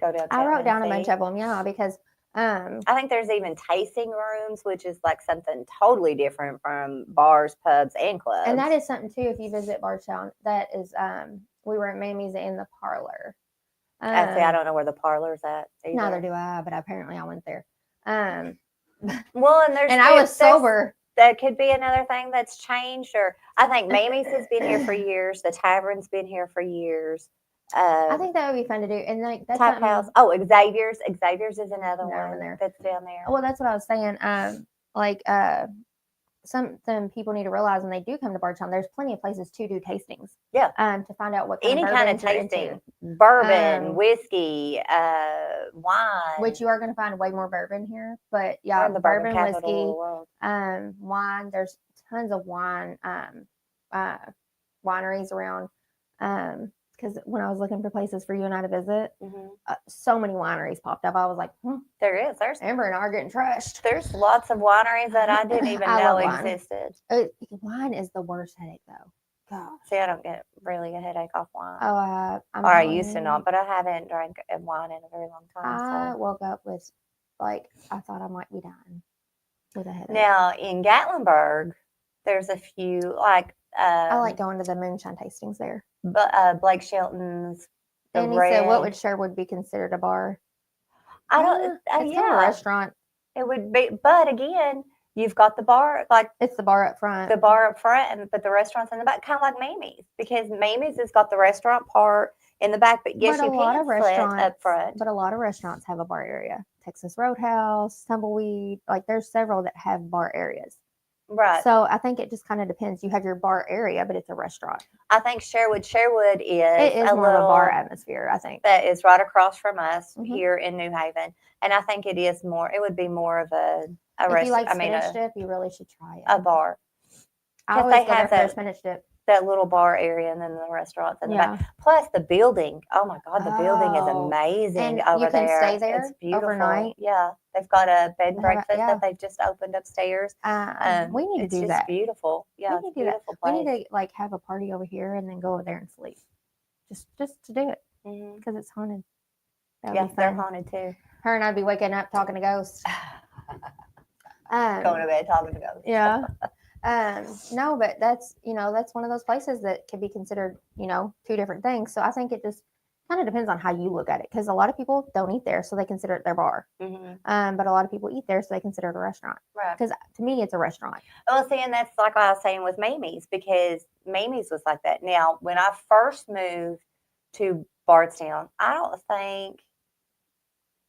Go downtown. I wrote and down a bunch see. of them, yeah, because I think there's even tasting rooms, which is like something totally different from bars, pubs, and clubs. and that is something too. If you visit Bardstown, that is we were at Mammy's in the parlor. I say I don't know where the parlor's at. Either. Neither do I, but apparently I went there. Well, and there's And I was there's- sober. That could be another thing that's changed. Or I think Mammy's has been here for years. The Tavern's been here for years. I think that would be fun to do, and like that's Tap something. House. Oh, Xavier's. Xavier's is another Down one there. that's down there. Well, that's what I was saying. Like something people need to realize when they do come to Bardstown, there's plenty of places to do tastings. Yeah. To find out what kind Any of kind of bourbons you're tasting, into, bourbon, Um, whiskey, wine. which you are going to find way more bourbon here. But We're yeah, in the bourbon bourbon, capital of the whiskey, world. wine. There's tons of wine wineries around. Because when I was looking for places for you and I to visit, Mhm. so many wineries popped up. I was like, There is. Amber and I are getting trashed. There's lots of wineries that I didn't even I know love wine. existed. Wine is the worst headache though. Gosh. See, I don't get really a headache off wine. Oh, or I used to not, but I haven't drank wine in a very long I time. So. woke up with, like, I thought I might be dying with a headache. Now in Gatlinburg, there's a few like I like going to the moonshine tastings there. Blake Shelton's. The And he Red. said, what would Sherwood be considered a bar? I don't. It's Yeah, kind of a restaurant. it would be. But again, you've got the bar, like It's the bar up front. the bar up front, but the restaurant's in the back, kind of like Mamie's, because Mamie's has got the restaurant part in the back, but yes, But you can sit up front. But a lot of restaurants have a bar area. Texas Roadhouse, Tumbleweed, like there's several that have bar areas. Right. So I think it just kind of depends. You have your bar area, but it's a restaurant. I think Sherwood is It is a more little of a bar atmosphere, I think. that is right across from us Mhm. here in New Haven, and I think it is more. It would be more of a If you like restaurant. I mean, spinach dip, you really should try it. a bar. I 'cause always they go there have for their that- spinach dip. That little bar area, and then the restaurants in the Yeah. back. Plus the building. Oh my God, the building is Oh. amazing And over you can there. stay there It's beautiful. overnight? Yeah, they've got a bed and They have a- breakfast yeah. that they've just opened upstairs. We need to It's do just that. beautiful. Yeah, We it's need a to do that. beautiful We place. need to like have a party over here and then go over there and sleep. Just to do it Mhm. because it's haunted. That would Yeah, be they're fun. haunted too. Her and I'd be waking up talking to ghosts. Going to bed talking to ghosts. Yeah. No, but that's that's one of those places that could be considered two different things. So I think it just kind of depends on how you look at it because a lot of people don't eat there, so they consider it their bar. Mhm. But a lot of people eat there, so they consider it a restaurant. Right. Because to me, it's a restaurant. Well, see, and that's like what I was saying with Mamie's, because Mamie's was like that. Now, when I first moved to Bardstown,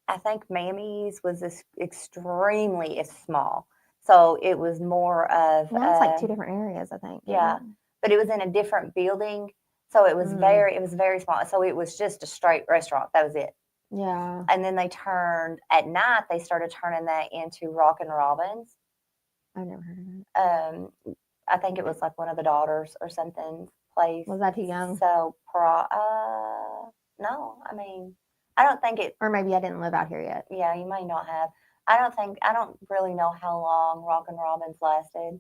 I think Mamie's was extremely small. So it was more of, Now it's like two different areas, I think. yeah. But it was in a different building. So it was Mm. it was very small. So it was just a straight restaurant. That was it. Yeah. And then at night, they started turning that into Rockin' Robins. I've never heard of it. I think it was like one of the daughters or something place. Was I too young? So, no, I mean, I don't think it, Or maybe I didn't live out here yet. yeah, you may not have. I don't really know how long Rockin' Robins lasted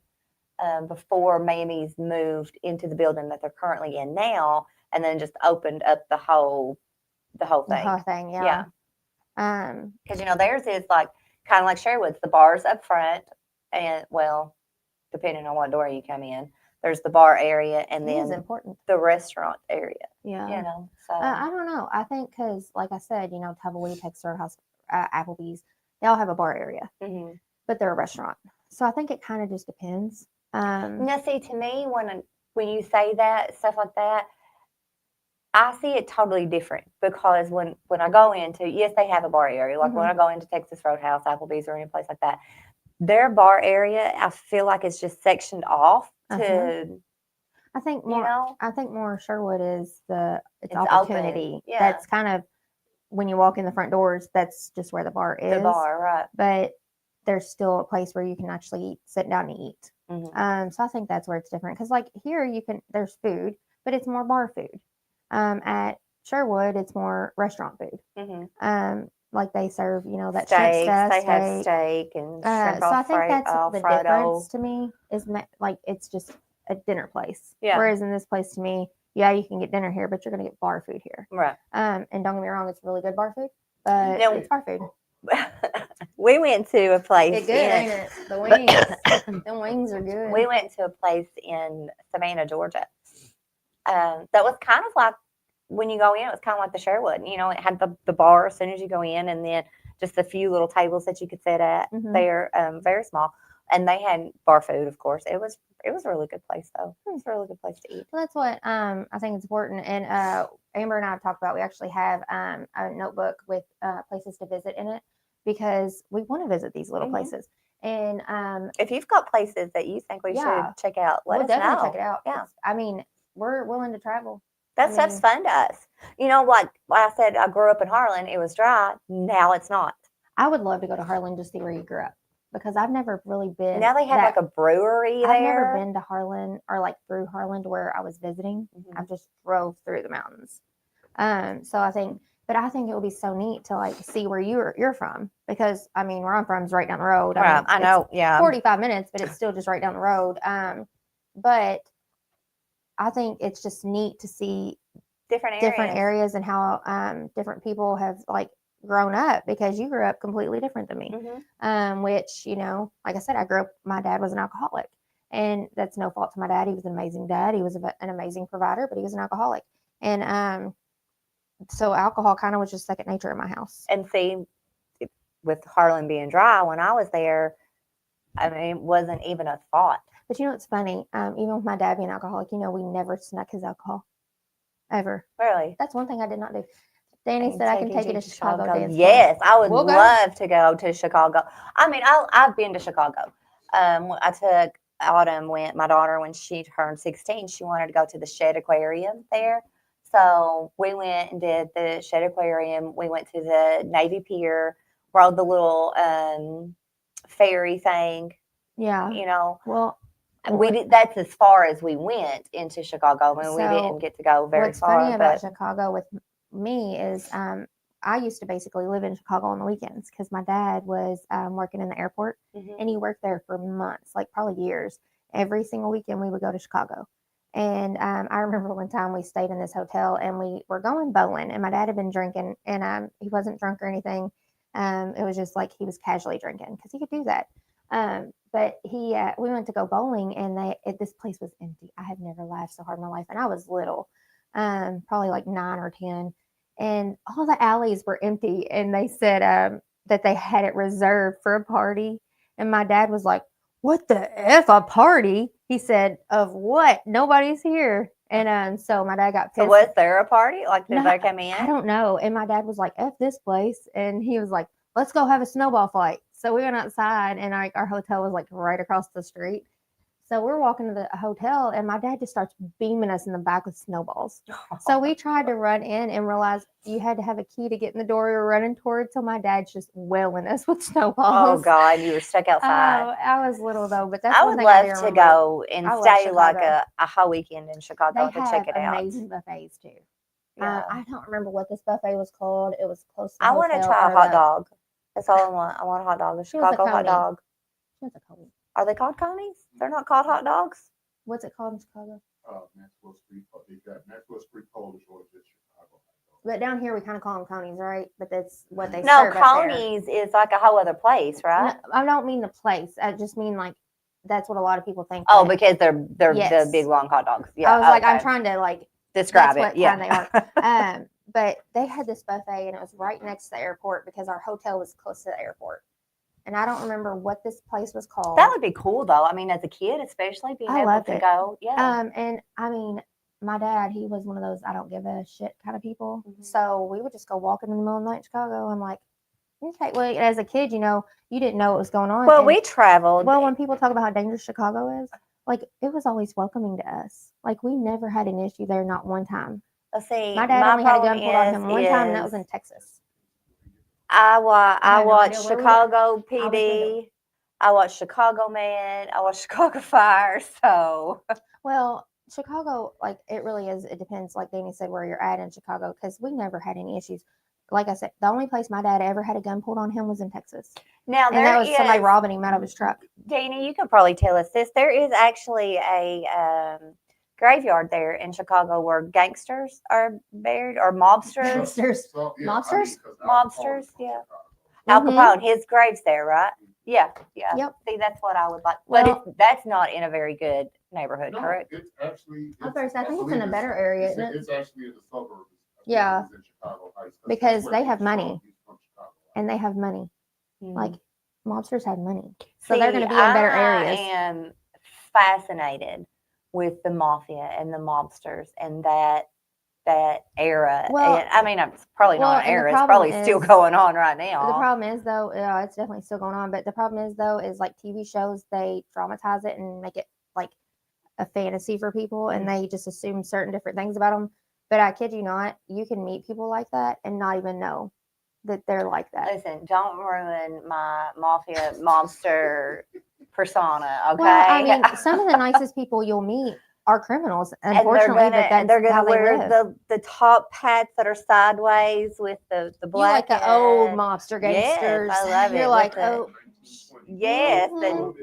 before Mamie's moved into the building that they're currently in now, and then just opened up the whole The thing. whole thing, Yeah. yeah. Because theirs is like kind of like Sherwood's. The bar's up front, and well, depending on what door you come in, there's the bar area, and It is then important. the restaurant area. Yeah. So I don't know. I think because, like I said, Tumbleweed, Texas Roadhouse, Applebee's, they all have a bar area, mhm. but they're a restaurant. So I think it kind of just depends. Now, see, to me, when you say that stuff like that, I see it totally different because when I go into, yes, they have a bar area. Like when I go into Texas Roadhouse, Applebee's, or any place like that, their bar area, I feel like it's just sectioned off to, I think more. I think more Sherwood is it's open. opportunity. Yeah. That's kind of when you walk in the front doors. That's just where the bar is. the bar, right? But there's still a place where you can actually sit down and eat. Mhm. So I think that's where it's different because like here there's food, but it's more bar food. At Sherwood, it's more restaurant food. Mhm. Like they serve, that shrimp Steaks, stuff. they have steak and shrimp So I think that's the Alfredo. difference to me is like it's just a dinner place. Yeah. Whereas in this place, to me, yeah, you can get dinner here, but you're gonna get bar food here. Right. And don't get me wrong, it's really good bar food, but Now- it's bar food. We went to a place. It's good, ain't it? The wings, the wings are good. We went to a place in Savannah, Georgia. That was kind of like when you go in, it was kind of like the Sherwood. It had the bar as soon as you go in, and then just a few little tables that you could sit at. Mhm. They're very small, and they had bar food, of course. It was it was a really good place though. It was a really good place to eat. So that's what I think is important. And Amber and I have talked about. We actually have a notebook with places to visit in it because we want to visit these little Mhm. places. And If you've got places that you think we Yeah. should check out, let we'll us definitely know. check it out. Yeah. I mean, we're willing to travel. That I stuff's mean- fun to us. You know, like I said, I grew up in Harlan. It was dry. Now it's not. I would love to go to Harlan to see where you grew up because I've never really been. Now they have like a brewery there. I've never been to Harlan or like through Harlan to where I was visiting. Mhm. I just drove through the mountains. So I think it would be so neat to like see where you're from because I mean where I'm from is right down the road. I mean, I it's know. Yeah. 45 minutes, but it's still just right down the road. But I think it's just neat to see different areas and how different people have like grown up because you grew up completely different than me. Mhm. Which, you know, like I said, my dad was an alcoholic and that's no fault to my dad. He was an amazing dad. He was an amazing provider, but he was an alcoholic. And so alcohol kind of was just second nature in my house. And see, with Harlan being dry, when I was there, I mean, it wasn't even a thought. But you know, it's funny. Even with my dad being alcoholic, you know, we never snuck his alcohol ever. Really. That's one thing I did not do. Danny said I can take you to Chicago dance. Yes, I would We'll go. love to go to Chicago. I mean, I've been to Chicago. I took Autumn my daughter when she turned 16. She wanted to go to the Shed Aquarium there, so we went and did the Shed Aquarium. We went to the Navy Pier, rode the little ferry thing. Yeah. You know, Well, we did. That's as far as we went into Chicago. I mean, we So, didn't get to go very what's far. funny about But Chicago with me is I used to basically live in Chicago on the weekends because my dad was working in the airport Mhm. and he worked there for months, like probably years. Every single weekend we would go to Chicago. And I remember one time we stayed in this hotel and we were going bowling and my dad had been drinking and he wasn't drunk or anything. It was just like he was casually drinking because he could do that. But we went to go bowling and this place was empty. I have never laughed so hard in my life. And I was little, probably like 9 or 10. And all the alleys were empty. And they said that they had it reserved for a party. And my dad was like, "What the F, a party?" He said, "Of what? Nobody's here." And so my dad got so pissed. was there a party? Like, did No, they come in? I don't know. And my dad was like, "F this place." And he was like, "Let's go have a snowball fight." So we went outside and our hotel was like right across the street. So we're walking to the hotel and my dad just starts beaming us in the back with snowballs. So we tried to run in and realized you had to have a key to get in the door we were running towards. So my dad's just wailing us with snowballs. Oh God, you were stuck outside. Oh, I was little though, but that's I one would thing I do love to remember. go and I love stay like Chicago. a whole weekend in Chicago They to have check it out. amazing buffets too. Yeah. I don't remember what this buffet was called. It was close to the I want to hotel try a or hot the- dog. That's all I want. I want a hot dog. A She wants a Chicago hot coney. dog. What's it called? Are they called conies? They're not called hot dogs. What's it called in Chicago? Maxwell Street. They've got Maxwell Street Polish or just Chicago. But down here we kind of call them conies, right? But that's what they No, serve up there. conies is like a whole other place, right? No, I don't mean the place. I just mean like that's what a lot of people think. Oh, that- because they're Yes. the big long hot dogs. Yeah. I was like, I'm okay. trying to like describe that's it. what kind Yeah. they are. But they had this buffet and it was right next to the airport because our hotel was close to the airport. And I don't remember what this place was called. That would be cool though. I mean, as a kid, especially being I able loved to it. go. Yeah. And I mean, my dad, he was one of those I don't give a shit kind of people. Mhm. So we would just go walking in the middle of the night in Chicago. I'm like, okay. Well, as a kid, you know, you didn't know what was going on. Well, and- we traveled. Well, when people talk about how dangerous Chicago is, like it was always welcoming to us. Like we never had an issue there, not one time. Let's see. My dad only had a gun problem pulled on him one time, and that is was in Texas. I had no watched idea where we Chicago was PD. I watched Chicago Man. I watched Chicago Fire. So Well, Chicago, like it really is. It depends, like Danny said, where you're at in Chicago, because we never had any issues. Like I said, the only place my dad ever had a gun pulled on him was in Texas, now and there that was somebody is- robbing him out of his truck. Danny, you could probably tell us this. There is actually a graveyard there in Chicago where gangsters are buried or mobsters. Gangsters. So, Mobsters? 'cause Al Capone Mobsters, is from yeah. Chicago. Al Mhm. Capone, his grave's there, right? Yeah, yeah. Yep. See, that's what I would like. Well- But that's not in a very good neighborhood, No, correct? it's actually. I it's- think it's believe in a better area, isn't it? It's actually in the suburbs. I think Yeah. it's in Chicago Heights, Because that's where they Big have Sean, money. he's from Chicago. And they have money. Mm. Like mobsters have money, so they're going to be in better I areas. am fascinated with the mafia and the mobsters and that era. Well, and, I mean, it's probably well, not an and the era. It's problem probably still is- going on right The now. problem is though, yeah, it's definitely still going on. But the problem is though, is like TV shows, they dramatize it and make it like a fantasy for people, and they just assume certain different things about them. But I kid you not, you can meet people like that and not even know that they're like that. Listen, don't ruin my mafia mobster persona, okay? Well, I mean, some of the nicest people you'll meet are criminals, and unfortunately, but that's they're how gonna they wear live. the top hats that are sideways with the You black. like the old and- mobster Yes, gangsters. I love it, You're with like, the- oh, Yes, Mhm.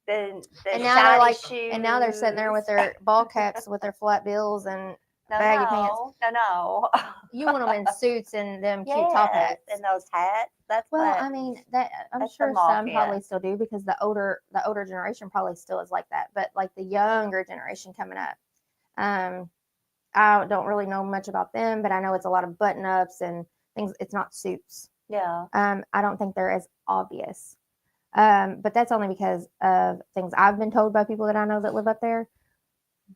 the And now they're shiny like- shoes. and now they're sitting there with their ball caps, with their flat bills, and no, baggy pants. No. you want them in suits and them cute top Yes, hats. and those hats. That's Well, what. I mean, that I'm that's the sure some mafia. probably still do, because the older generation probably still is like that. But like the younger generation coming up, I don't really know much about them, but I know it's a lot of button ups and things. It's not suits. Yeah. I don't think they're as obvious. But that's only because of things I've been told by people that I know that live up there.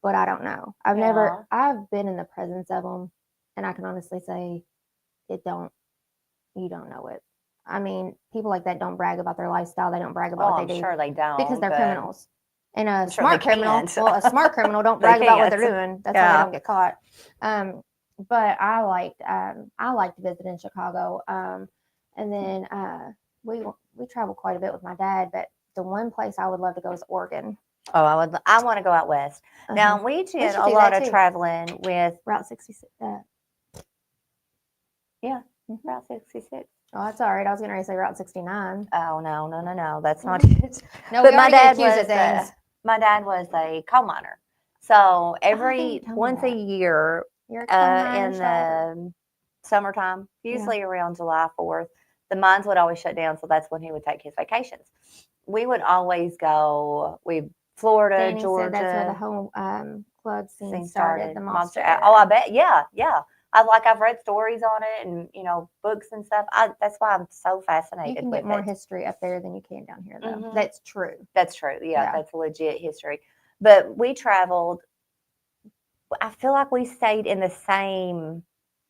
But I don't know. I've been in the presence of them, and I can honestly say, you don't know it. I mean, people like that don't brag about their lifestyle. They don't brag about Oh, what I'm they do sure they don't. because they're but- criminals. And a sure smart they criminal, can't. well, a smart criminal don't They brag about what they're can't. doing. That's why Yeah. they don't get caught. But I liked to visit in Chicago. And then we traveled quite a bit with my dad. But the one place I would love to go is Oregon. Oh, I want to go out west. Now Uh-huh. we did should a do lot that of too. traveling with Route 66. Route 66. Oh, that's all right. I was going to say Route 69. Oh no, that's not it. No, But we my already get dad accused was of things. my dad was a coal miner, so you told me once a that. year You're a coal miner, in Charlotte. the summertime, usually around July 4th, the mines would always shut down, so that's when he would take his vacations. We would always go. Florida, Danny Georgia. said that's where the whole club scene scene started. The Monster. monster. Oh, I bet. Yeah. I've read stories on it and books and stuff. That's why I'm so fascinated. You can with get more it. history up there than you can down here, though. Mhm. That's true. That's true. Yeah, Yeah. that's legit history. But we traveled. I feel like we stayed in the same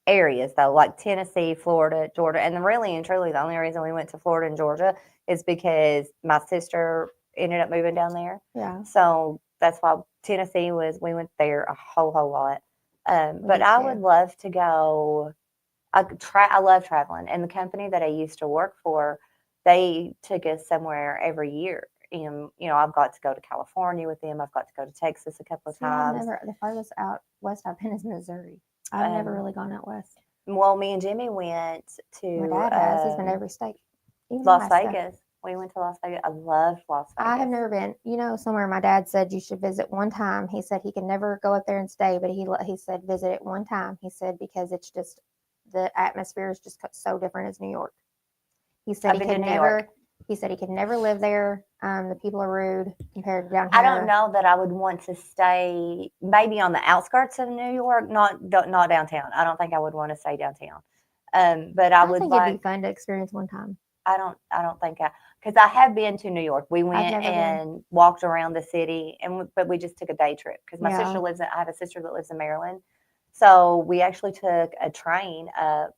areas though, like Tennessee, Florida, Georgia, and really and truly, the only reason we went to Florida and Georgia is because my sister ended up moving down there. Yeah. So that's why Tennessee we went there a whole lot. But did I too. would love to go. I love traveling, and the company that I used to work for, they took us somewhere every year. And I've got to go to California with them. I've got to go to Texas a couple of See, I've times. never, the farthest out west I've been is Missouri. I've never Um, really gone out west. Well, me and Jimmy went to My dad has. He's been to every state. Even Las Alaska. Vegas. We went to Las Vegas. I loved Las Vegas. I have never been. Somewhere my dad said you should visit one time. He said he can never go up there and stay, but he said visit it one time. He said because it's just the atmosphere is just so different as New York. He said I've he been could to New never. York. He said he could never live there. The people are rude compared to down I here. don't know that I would want to stay maybe on the outskirts of New York, not downtown. I don't think I would want to stay downtown. But I would think like. it'd be fun to experience one time. I don't think because I have been to New York. We went never been. and walked around the city, but we just took a day trip because my Yeah. sister I have a sister that lives in Maryland, so we actually took a train up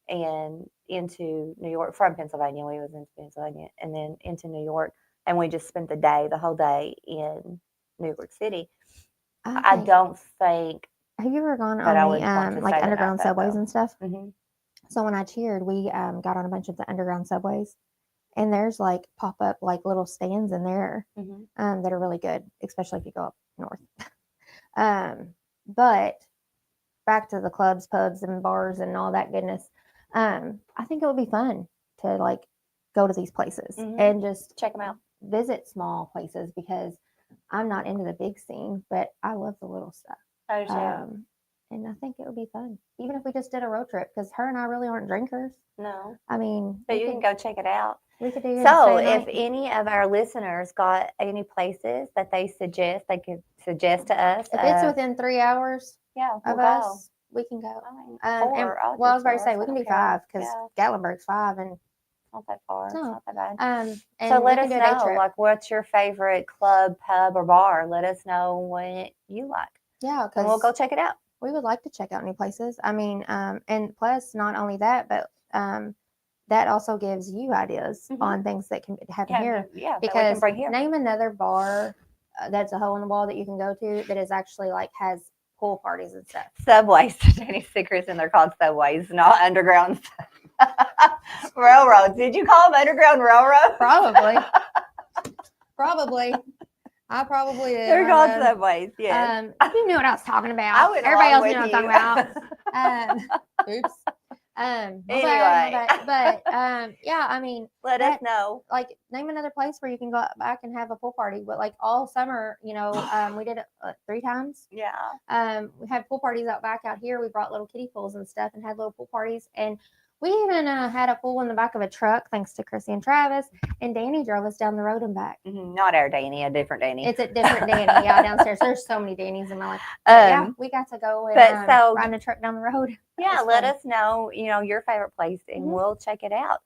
and into New York from Pennsylvania. We was in Pennsylvania and then into New York, and we just spent the whole day in New York City. I think- don't think. Have you ever gone that I on would want the to like stay the night underground there, subways though. and stuff? Mhm. So when I cheered, we got on a bunch of the underground subways, and there's like pop up like little stands in there Mhm. that are really good, especially if you go up north. But back to the clubs, pubs, and bars and all that goodness. I think it would be fun to like go to these places Mhm. and just Check them out. visit small places because I'm not into the big scene, but I love the little stuff. I understand. And I think it would be fun, even if we just did a road trip, because her and I really aren't drinkers. No, I mean, but we you could, can go check it out. we could do it. So, stay if night. any of our listeners got any places that they could suggest to us. If it's within 3 hours yeah, we'll of go. us, we can go. I mean, And, four, I'll well, I do was about to four, say so we I can don't do care. 5 because Yeah. Gatlinburg's 5 and It's not that far. It's No. not that bad. And So we let can us do a day know, trip. like, what's your favorite club, pub, or bar? Let us know what you like, Yeah, and we'll because go check it out. we would like to check out new places. I mean, and plus, not only that, but that also gives you ideas Mhm. on things that can happen here. Yeah, that we Because can bring here. name another bar that's a hole in the wall that you can go to that is actually like has pool parties and stuff. Subways, Danny's secrets, and they're called subways, not underground railroads. Did you call them underground railroads? Probably. Probably. I probably did. They're I called don't know. subways. Yes. You knew what I was talking about. I went Everybody else along knew what with I was talking about. Oops. My Anyway. bad. But yeah, I mean, Let us know. like name another place where you can go back and have a pool party. But like all summer, you know, we did it 3 times. Yeah. We had pool parties out back out here. We brought little kiddie pools and stuff and had little pool parties. And we even had a pool in the back of a truck, thanks to Chrissy and Travis. And Danny drove us down the road and back. Not our Danny, a different Danny. It's a different Danny, yeah, downstairs. There's so many Dannies in my life. But yeah, we got to go and but so- ride a truck down the road. Yeah, was let fun. us know, your favorite place, and Mhm. we'll check it out.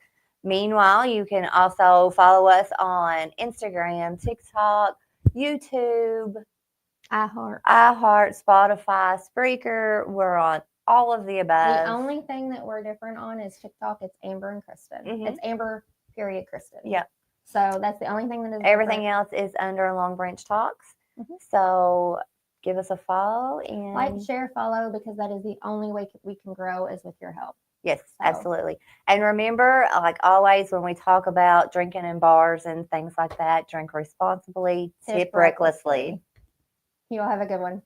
Meanwhile, you can also follow us on Instagram, TikTok, YouTube, iHeart, Spotify, Spreaker. We're on all of the above. The only thing that we're different on is TikTok. It's Amber and Kristen. Mhm. It's Amber period Kristen. Yeah. So that's the only thing that is Everything different. else is under Long Branch Talks. Mhm. So give us a follow and Like, share, follow, because that is the only way we can grow is with your help. yes, So- absolutely. And remember, like always, when we talk about drinking in bars and things like that, drink responsibly, tip recklessly. You all have a good one.